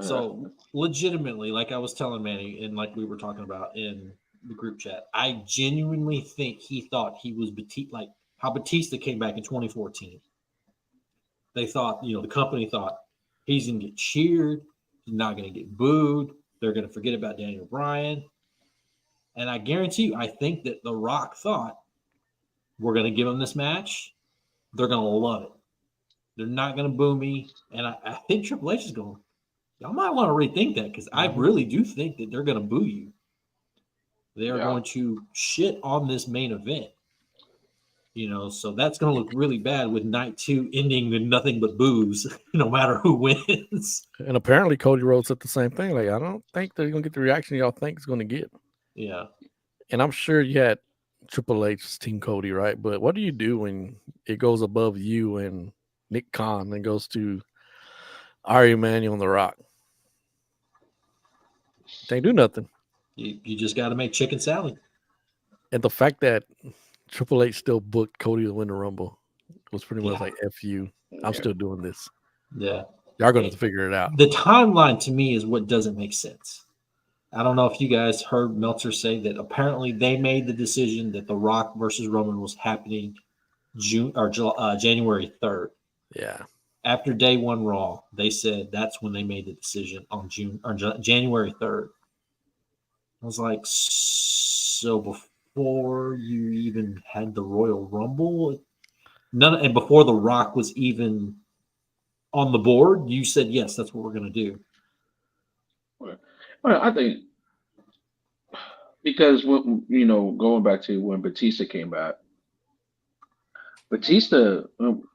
So legitimately, like I was telling Manny, and like we were talking about in the group chat, I genuinely think he thought he was like how Batista came back in 2014. They thought, the company thought he's going to get cheered, he's not going to get booed, they're going to forget about Daniel Bryan. And I guarantee you, I think that The Rock thought, we're going to give him this match, they're going to love it. They're not going to boo me. And I think Triple H is going, y'all might want to rethink that, because I really do think that they're going to boo you. They are going to shit on this main event. So that's going to look really bad with night 2 ending with nothing but boos, no matter who wins. And apparently Cody Rhodes said the same thing. Like, I don't think they're going to get the reaction y'all think it's going to get. Yeah. And I'm sure you had Triple H's Team Cody, right? But what do you do when it goes above you and Nick Khan and goes to Ari Emanuel and The Rock? They do nothing. You just got to make chicken salad. And the fact that Triple H still booked Cody to win the Rumble was pretty much like, F you. I'm still doing this. Yeah. Y'all going to figure it out. The timeline to me is what doesn't make sense. I don't know if you guys heard Meltzer say that apparently they made the decision that The Rock versus Roman was happening January 3rd. Yeah. After day one Raw, they said that's when they made the decision on January 3rd. I was like, so before you even had the Royal Rumble, and before The Rock was even on the board, you said yes, that's what we're going to do. Well, I think because going back to when Batista came back, Batista,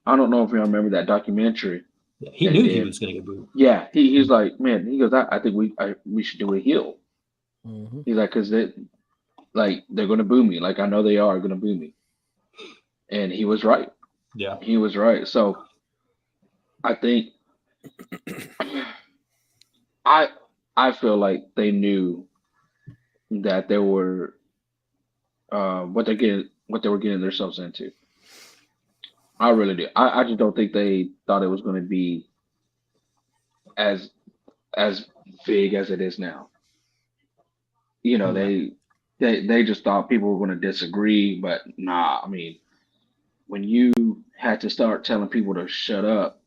I don't know if you remember that documentary. Yeah, he knew he was going to get booed. Yeah, he's like, man, he goes, I think we should do a heel. Mm-hmm. He's like, because they're going to boo me. Like, I know they are going to boo me. And he was right. Yeah. He was right. So I think I feel like they knew that they were what they were getting themselves into. I really do. I just don't think they thought it was going to be as big as it is now. They just thought people were going to disagree, but nah. I mean, when you had to start telling people to shut up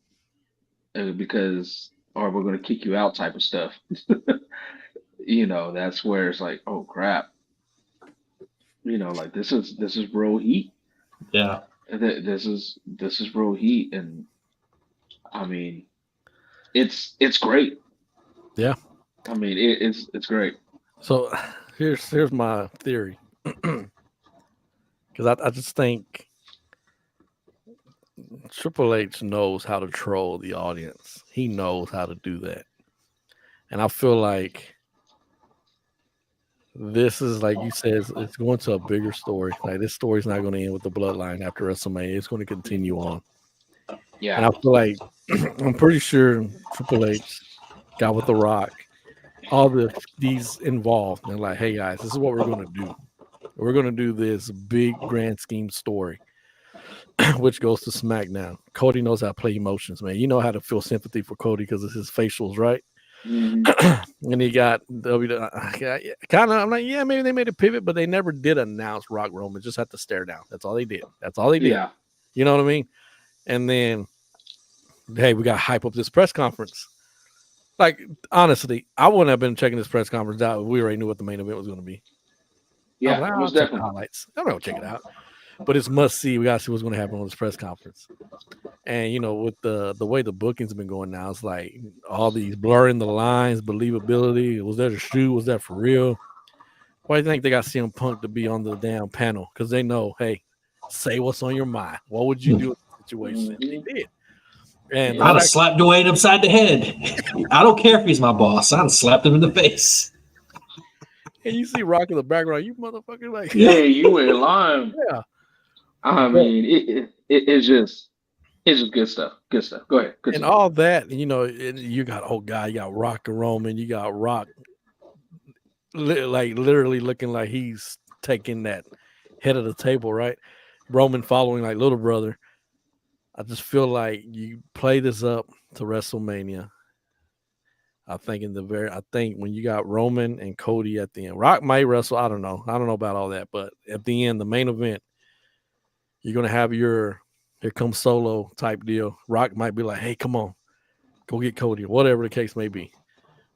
because or we're going to kick you out type of stuff, that's where it's like, oh crap. Like this is real heat. Yeah. This is real heat, and I mean, it's great. Yeah. I mean, it's great. So here's my theory, because I just think Triple H knows how to troll the audience. He knows how to do that, and I feel like this is, like you said, it's going to a bigger story. Like, this story's not going to end with the bloodline after WrestleMania. It's going to continue on. Yeah. And I feel like I'm pretty sure Triple H got with The Rock, all these involved, and like, hey guys, this is what we're going to do. We're going to do this big grand scheme story, which goes to SmackDown. Cody knows how to play emotions, man. You know how to feel sympathy for Cody because of his facials, right? Mm-hmm. And he got kind of. I'm like, yeah, maybe they made a pivot, but they never did announce Rock Roman. Just had to stare down. That's all they did. Yeah. You know what I mean? And then, hey, we got to hype up this press conference. Like, honestly, I wouldn't have been checking this press conference out if we already knew what the main event was going to be. Yeah, I'll most check the definitely. highlights. I'm going to check it out. But it's must see. We got to see what's going to happen on this press conference. And, with the way the booking's been going now, it's like all these blurring the lines, believability. Was that a shoot? Was that for real? Why do you think they got CM Punk to be on the damn panel? Because they know, hey, say what's on your mind. What would you do in this situation? Mm-hmm. They did. And I'd have slapped Dwayne upside the head. I don't care if he's my boss. I'd have slapped him in the face. And you see Rock in the background, you motherfucker, like, yeah, you ain't lying. Yeah. I mean, it's just good stuff. Good stuff. Go ahead. Good and stuff. all that, you got you got Rock and Roman, you got Rock literally looking like he's taking that head of the table, right? Roman following like little brother. I just feel like you play this up to WrestleMania. I think when you got Roman and Cody at the end, Rock might wrestle. I don't know about all that, but at the end, the main event, you're gonna have your here comes Solo type deal. Rock might be like, hey, come on, go get Cody, or whatever the case may be.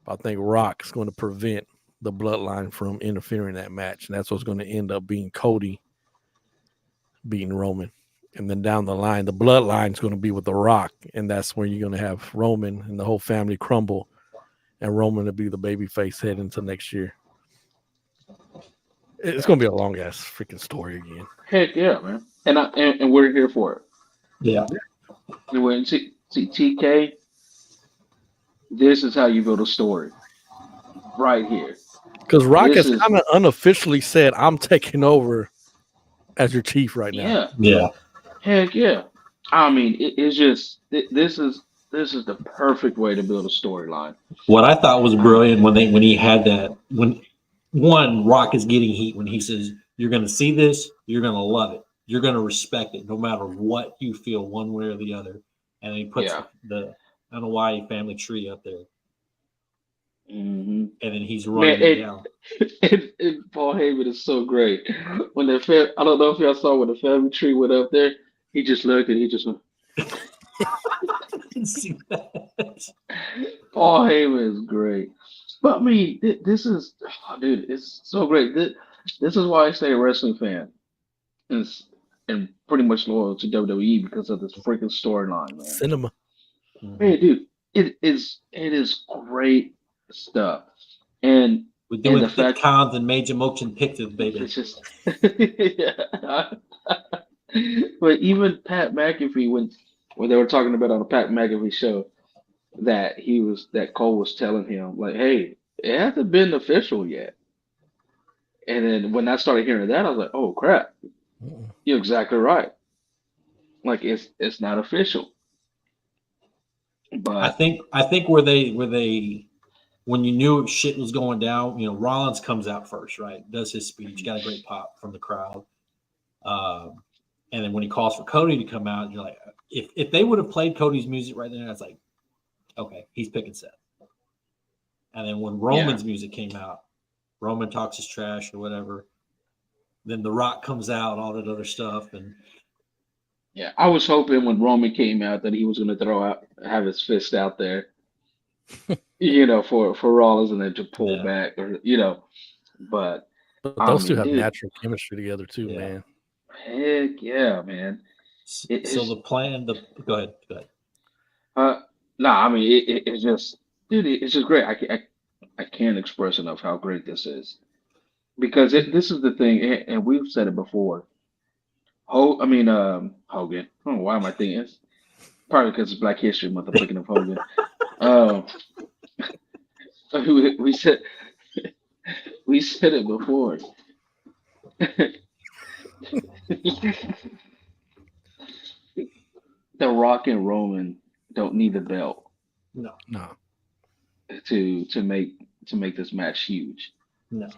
But I think Rock's going to prevent the bloodline from interfering in that match, and that's what's going to end up being Cody beating Roman. And then down the line, the bloodline is going to be with The Rock, and that's where you're going to have Roman and the whole family crumble, and Roman to be the baby face heading into next year. It's going to be a long ass freaking story again. Heck yeah, man! And we're here for it. Yeah. And see TK. This is how you build a story, right here. Because Rock has kind of unofficially said, "I'm taking over as your chief right now." Yeah. Heck yeah! I mean, it's just this is the perfect way to build a storyline. What I thought was brilliant when he had that, when Rock is getting heat when he says, "You're going to see this, you're going to love it, you're going to respect it, no matter what you feel one way or the other," and he puts the I don't know why family tree up there. Mm-hmm. And then he's running it down. And Paul Heyman is so great. When I don't know if y'all saw when the family tree went up there, He just looked and he just went, I didn't see that. Paul Heyman is great. But I mean, this is, dude, it's so great. This is why I stay a wrestling fan and, and pretty much loyal to WWE because of this freaking storyline, man. Cinema. Man, dude, it is great stuff. And We're doing the fact sitcoms and major motion pictures, baby. it's just, yeah. But even Pat McAfee, when they were talking about on the Pat McAfee show, that Cole was telling him like, "Hey, it hasn't been official yet." And then when I started hearing that, I was like, "Oh crap, Mm-mm. you're exactly right. Like it's not official." I But think where they when you knew shit was going down, Rollins comes out first, right? Does his speech, got a great pop from the crowd. And then when he calls for Cody to come out, you're like, if they would have played Cody's music right there, it's like, okay, he's picking Seth. And then when Roman's music came out, Roman talks his trash or whatever. Then The Rock comes out, all that other stuff, and yeah, I was hoping when Roman came out that he was going to have his fist out there, for Rollins and then to pull Yeah. back But But I those two mean, have dude, natural chemistry together too, Yeah. man. heck yeah, man. so It's the plan. Go ahead. no, I mean it's just, dude, it's just great. I can't express enough how great this is because this is the thing, and we've said it before. Hogan. I don't know why am I thinking it's probably because it's Black History Month. I'm thinking of Hogan. Um, we said it before. The Rock and Roman don't need the belt No, No. to make this match huge. no,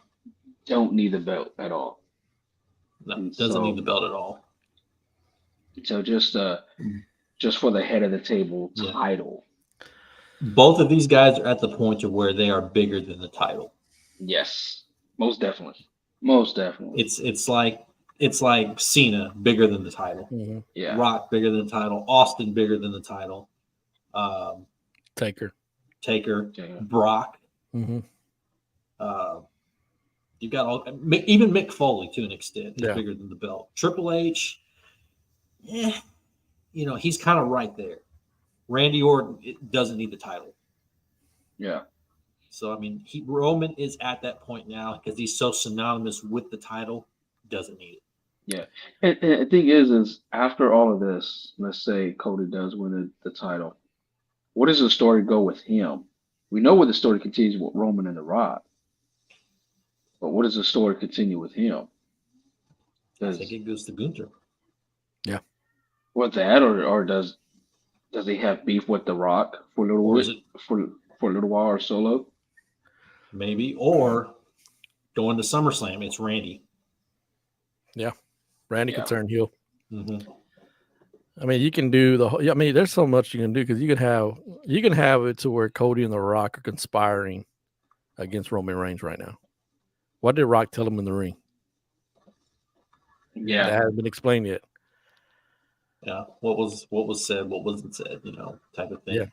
Don't need the belt at all. And doesn't need the belt at all. so just for the head of the table Yeah. title. Both of these guys are at the point of where they are bigger than the title. Yes, most definitely. Most definitely. It's like Cena bigger than the title, Mm-hmm. Yeah. Rock bigger than the title, Austin bigger than the title, Taker. Taker, Yeah. Brock. Mm-hmm. You've got even Mick Foley to an extent is Yeah. bigger than the belt. Triple H, he's kind of right there. Randy Orton doesn't need the title. Yeah. So, I mean, Roman is at that point now because he's so synonymous with the title, doesn't need it. Yeah. And the thing is after all of this, let's say Cody does win the title, where does the story go with him? We know where the story continues with Roman and The Rock. But what does the story continue with him? I think it goes to Gunther. With that, or does he have beef with The Rock for a little Or bit, is it for a little while, or Solo? maybe? Or going to SummerSlam, it's Randy. Randy Yeah. can turn heel. Mm-hmm. I mean, you can do there's so much you can do because you can have it to where Cody and The Rock are conspiring against Roman Reigns right now. What did Rock tell him in the ring? Yeah. That hasn't been explained yet. Yeah. What was said, what wasn't said, type of thing. Yeah.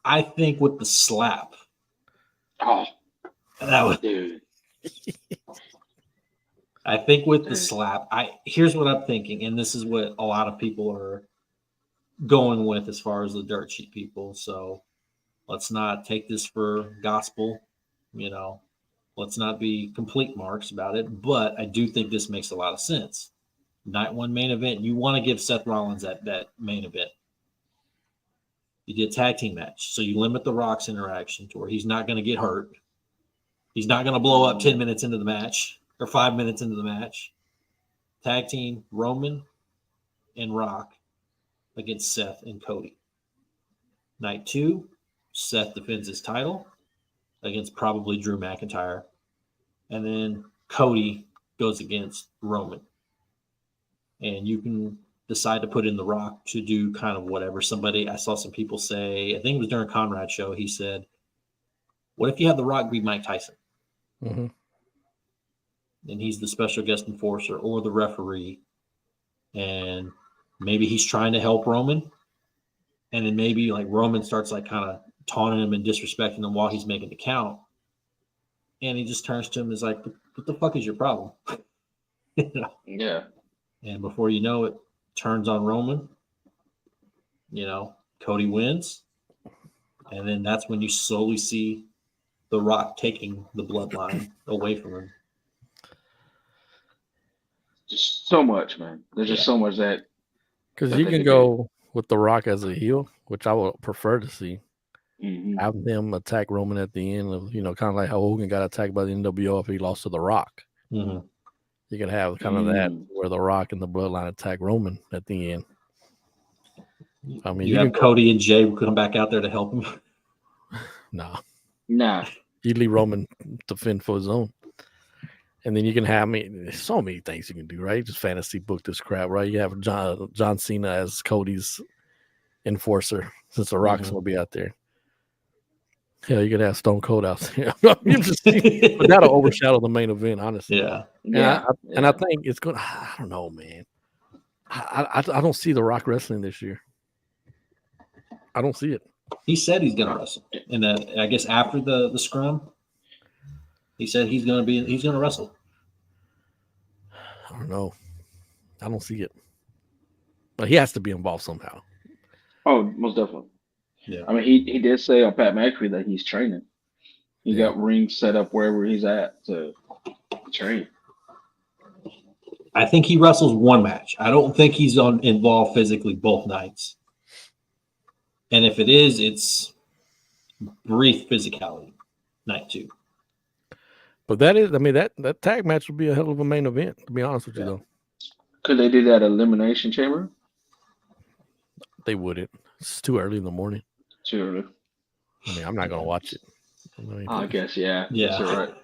I think with the slap, Oh, that was. dude. I think with the slap, here's what I'm thinking, and this is what a lot of people are going with as far as the dirt sheet people. So let's not take this for gospel, let's not be complete marks about it. But I do think this makes a lot of sense. Night one main event, you want to give Seth Rollins that main event. You did tag team match, so you limit the Rock's interaction to where he's not going to get hurt. He's not going to blow up 10 minutes into the match or 5 minutes into the match. Tag team Roman and Rock against Seth and Cody. Night 2, Seth defends his title against probably Drew McIntyre. And then Cody goes against Roman. And you can decide to put in The Rock to do kind of whatever. I saw some people say, I think it was during Conrad's show, he said, what if you have The Rock be Mike Tyson? Mm-hmm. And he's the special guest enforcer or the referee. And maybe he's trying to help Roman, and then maybe like Roman starts like kind of taunting him and disrespecting him while he's making the count, and he just turns to him and is like, "What the fuck is your problem?" You know? Yeah. And before you know it, turns on Roman. You know, Cody wins, and then that's when you slowly see The Rock taking the bloodline away from him. Just so much, man. There's just so much that Because that you they can could go with The Rock as a heel, which I would prefer to see. do. Have them attack Roman at the end of, kind of like how Hogan got attacked by the NWO if he lost to The Rock. Mm-hmm. You could have kind of that where The Rock and the Bloodline attack Roman at the end. I mean, you have Cody and Jay come back out there to help him. Nah. You leave Roman to fend for his own. And then you can have there's so many things you can do, right? Just fantasy book this crap, right? You have John Cena as Cody's enforcer since The Rock's going to be out there. Hell, you could have Stone Cold out there. But that'll overshadow the main event, honestly. Yeah. And I think it's going to, I don't know, man. I don't see The Rock wrestling this year. I don't see it. He said he's going to wrestle. And I guess after the scrum, he said he's going to wrestle. I don't know. I don't see it. But he has to be involved somehow. Oh, most definitely. Yeah. I mean, he did say on Pat McAfee that he's training. He got rings set up wherever he's at to train. I think he wrestles one match. I don't think he's involved physically both nights. And if it is, it's brief physicality, night 2. But that tag match would be a hell of a main event, to be honest with you, though. Could they do that Elimination Chamber? They wouldn't. It's too early in the morning. Too early. I mean, I'm not going to watch it. I guess, yeah. Yeah. That's right.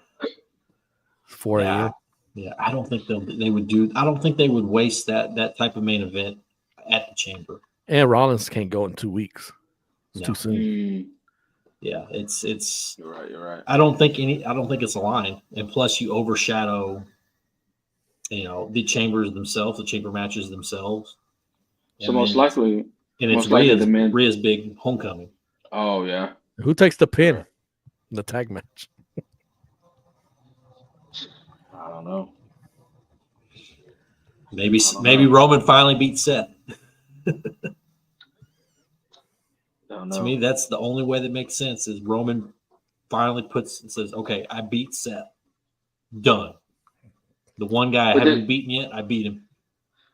4 a.m. Yeah, I don't think they would do. I don't think they would waste that type of main event at the Chamber. And Rollins can't go in 2 weeks. It's too soon. Yeah, it's. You're right. I don't think it's aligned, and plus you overshadow, the chambers themselves, the chamber matches themselves. So most likely, it's Rhea's big homecoming. Oh yeah. Who takes the pin? Right. The tag match. I don't know. Maybe Roman finally beats Seth. To me, that's the only way that makes sense is Roman finally says, "Okay, I beat Seth. Done. The one guy I haven't beaten yet, I beat him."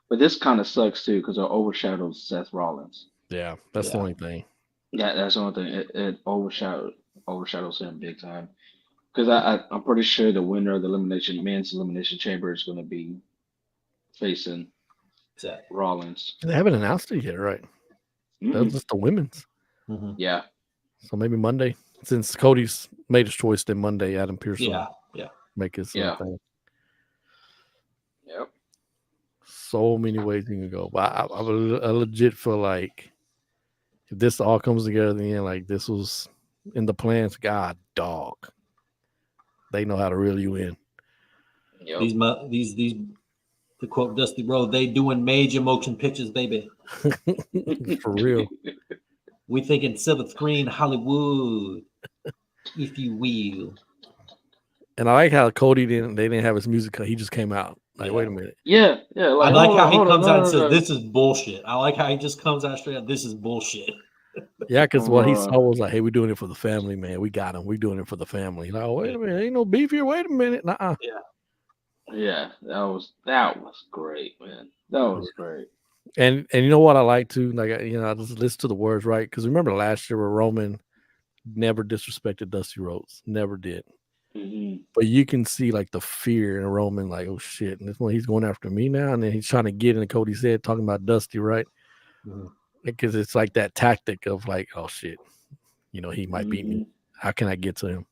But this kind of sucks too because it overshadows Seth Rollins. Yeah, that's the only thing. Yeah, that's the only thing. It overshadows him big time. Because I'm pretty sure the winner of the men's elimination chamber is going to be facing Rollins. They haven't announced it yet, right? That's just the women's. Mm-hmm. Yeah. So maybe Monday, since Cody's made his choice, then Monday Adam Pearce will make his thing. Yep. So many ways you can go, but I legit feel like if this all comes together in the end, like this was in the plans, God dog, they know how to reel you in. Yep. These to quote Dusty Rhodes, they doing major motion pictures, baby. For real. We thinking silver screen Hollywood, if you will. And I like how Cody didn't have his music cut. He just came out. Like, wait a minute. Yeah. Like, I like how he comes out and says, "This is bullshit." I like how he just comes out straight up. This is bullshit. Yeah, because what he saw was like, "Hey, we're doing it for the family, man. We got him. We're doing it for the family." Like, wait a minute, ain't no beef here. Wait a minute, Yeah, that was great, man. That was great. And you know what I like too? Like, I just listen to the words, right? Because remember last year where Roman never disrespected Dusty Rhodes, never did. Mm-hmm. But you can see like the fear in Roman, like, oh shit, and this one he's going after me now, and then he's trying to get in Cody's head, talking about Dusty, right? Because it's like that tactic of like, oh shit, he might beat me. How can I get to him?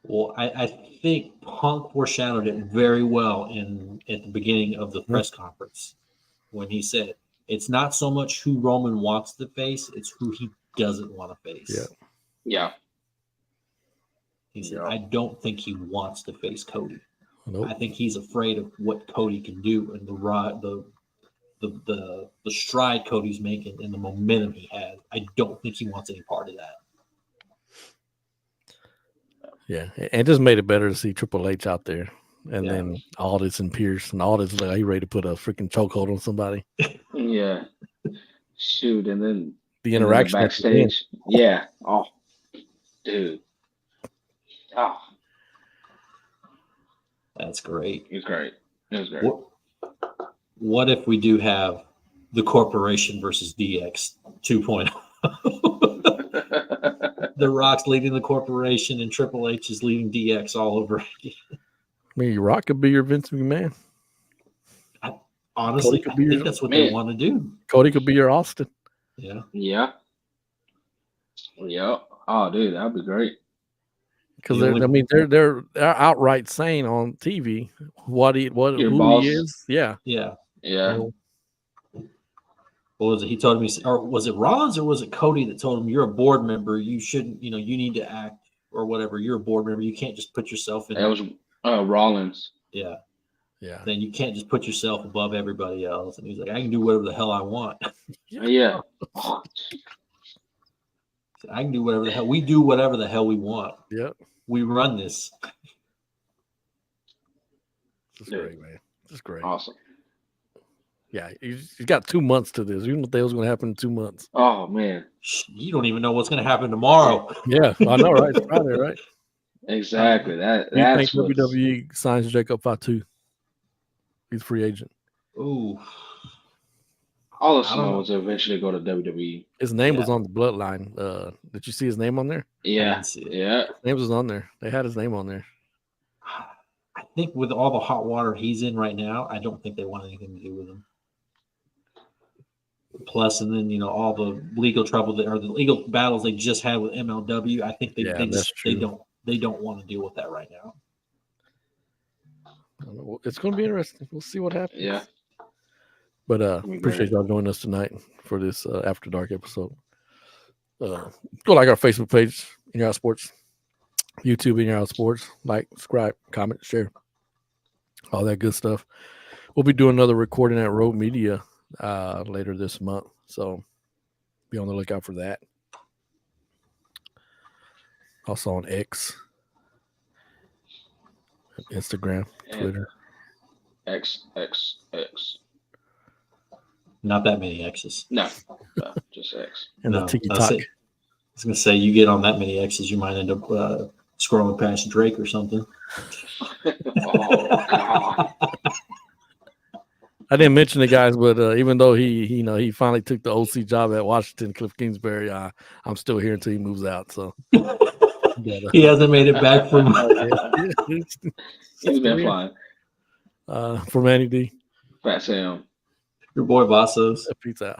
Well, I think Punk foreshadowed it very well at the beginning of the press conference when he said, it's not so much who Roman wants to face, it's who he doesn't want to face. Yeah. He said, I don't think he wants to face Cody. Nope. I think he's afraid of what Cody can do and the stride Cody's making and the momentum he has, I don't think he wants any part of that. Yeah, and just made it better to see Triple H out there, and then Aldis and Pierce, and Aldis like he ready to put a freaking chokehold on somebody. Yeah, shoot, and then The interaction at the end. backstage. Yeah. Oh, dude. Oh, That's great. it was great. It was great. What if we do have the corporation versus DX 2.0? The Rock's leading the corporation and Triple H is leading DX all over again. I mean, Rock could be your Vince McMahon. Honestly, I think that's what they want to do. Cody could be your Austin. Yeah. Yeah. Yeah. Oh, dude, that'd be great. Because they're outright saying on TV who boss. he is. Yeah. Yeah. What was it? He told me, or was it Rollins or was it Cody that told him, "You're a board member. You shouldn't, you need to act or whatever. You're a board member. You can't just put yourself in." That was Rollins. Yeah. Yeah. Then you can't just put yourself above everybody else. And he's like, "I can do whatever the hell I want." Yeah. I can do whatever the hell. We do whatever the hell we want. Yep. We run this. This is great, man. This is great. Awesome. Yeah, he's got 2 months to this. You know what the hell's going to happen in 2 months? Oh, man. You don't even know what's going to happen tomorrow. Yeah, I know, right? It's Friday, right? Exactly. That's think WWE signs Jacob Fatu. He's a free agent. Ooh. All of Samoans eventually go to WWE. His name was on the Bloodline. Did you see his name on there? Yeah. Yeah. His name was on there. They had his name on there. I think with all the hot water he's in right now, I don't think they want anything to do with him. Plus, and then all the legal trouble the legal battles they just had with MLW. I think they don't want to deal with that right now. It's going to be interesting. We'll see what happens. Yeah. But appreciate y'all joining us tonight for this After Dark episode. Go like our Facebook page, In Your House Sports, YouTube, In Your House Sports. Like, subscribe, comment, share, all that good stuff. We'll be doing another recording at Road Media later this month, so be on the lookout for that. Also on X, Instagram, Twitter. X. Not that many X's. No, just X. And the TikTok. I was going to say, you get on that many X's, you might end up scrolling past Drake or something. Oh, God. I didn't mention the guys, but even though he finally took the OC job at Washington, Cliff Kingsbury, I'm still here until he moves out. So he hasn't made it back from. He's been flying. For Manny D. Fat Sam. Your boy Vassos. Peace out.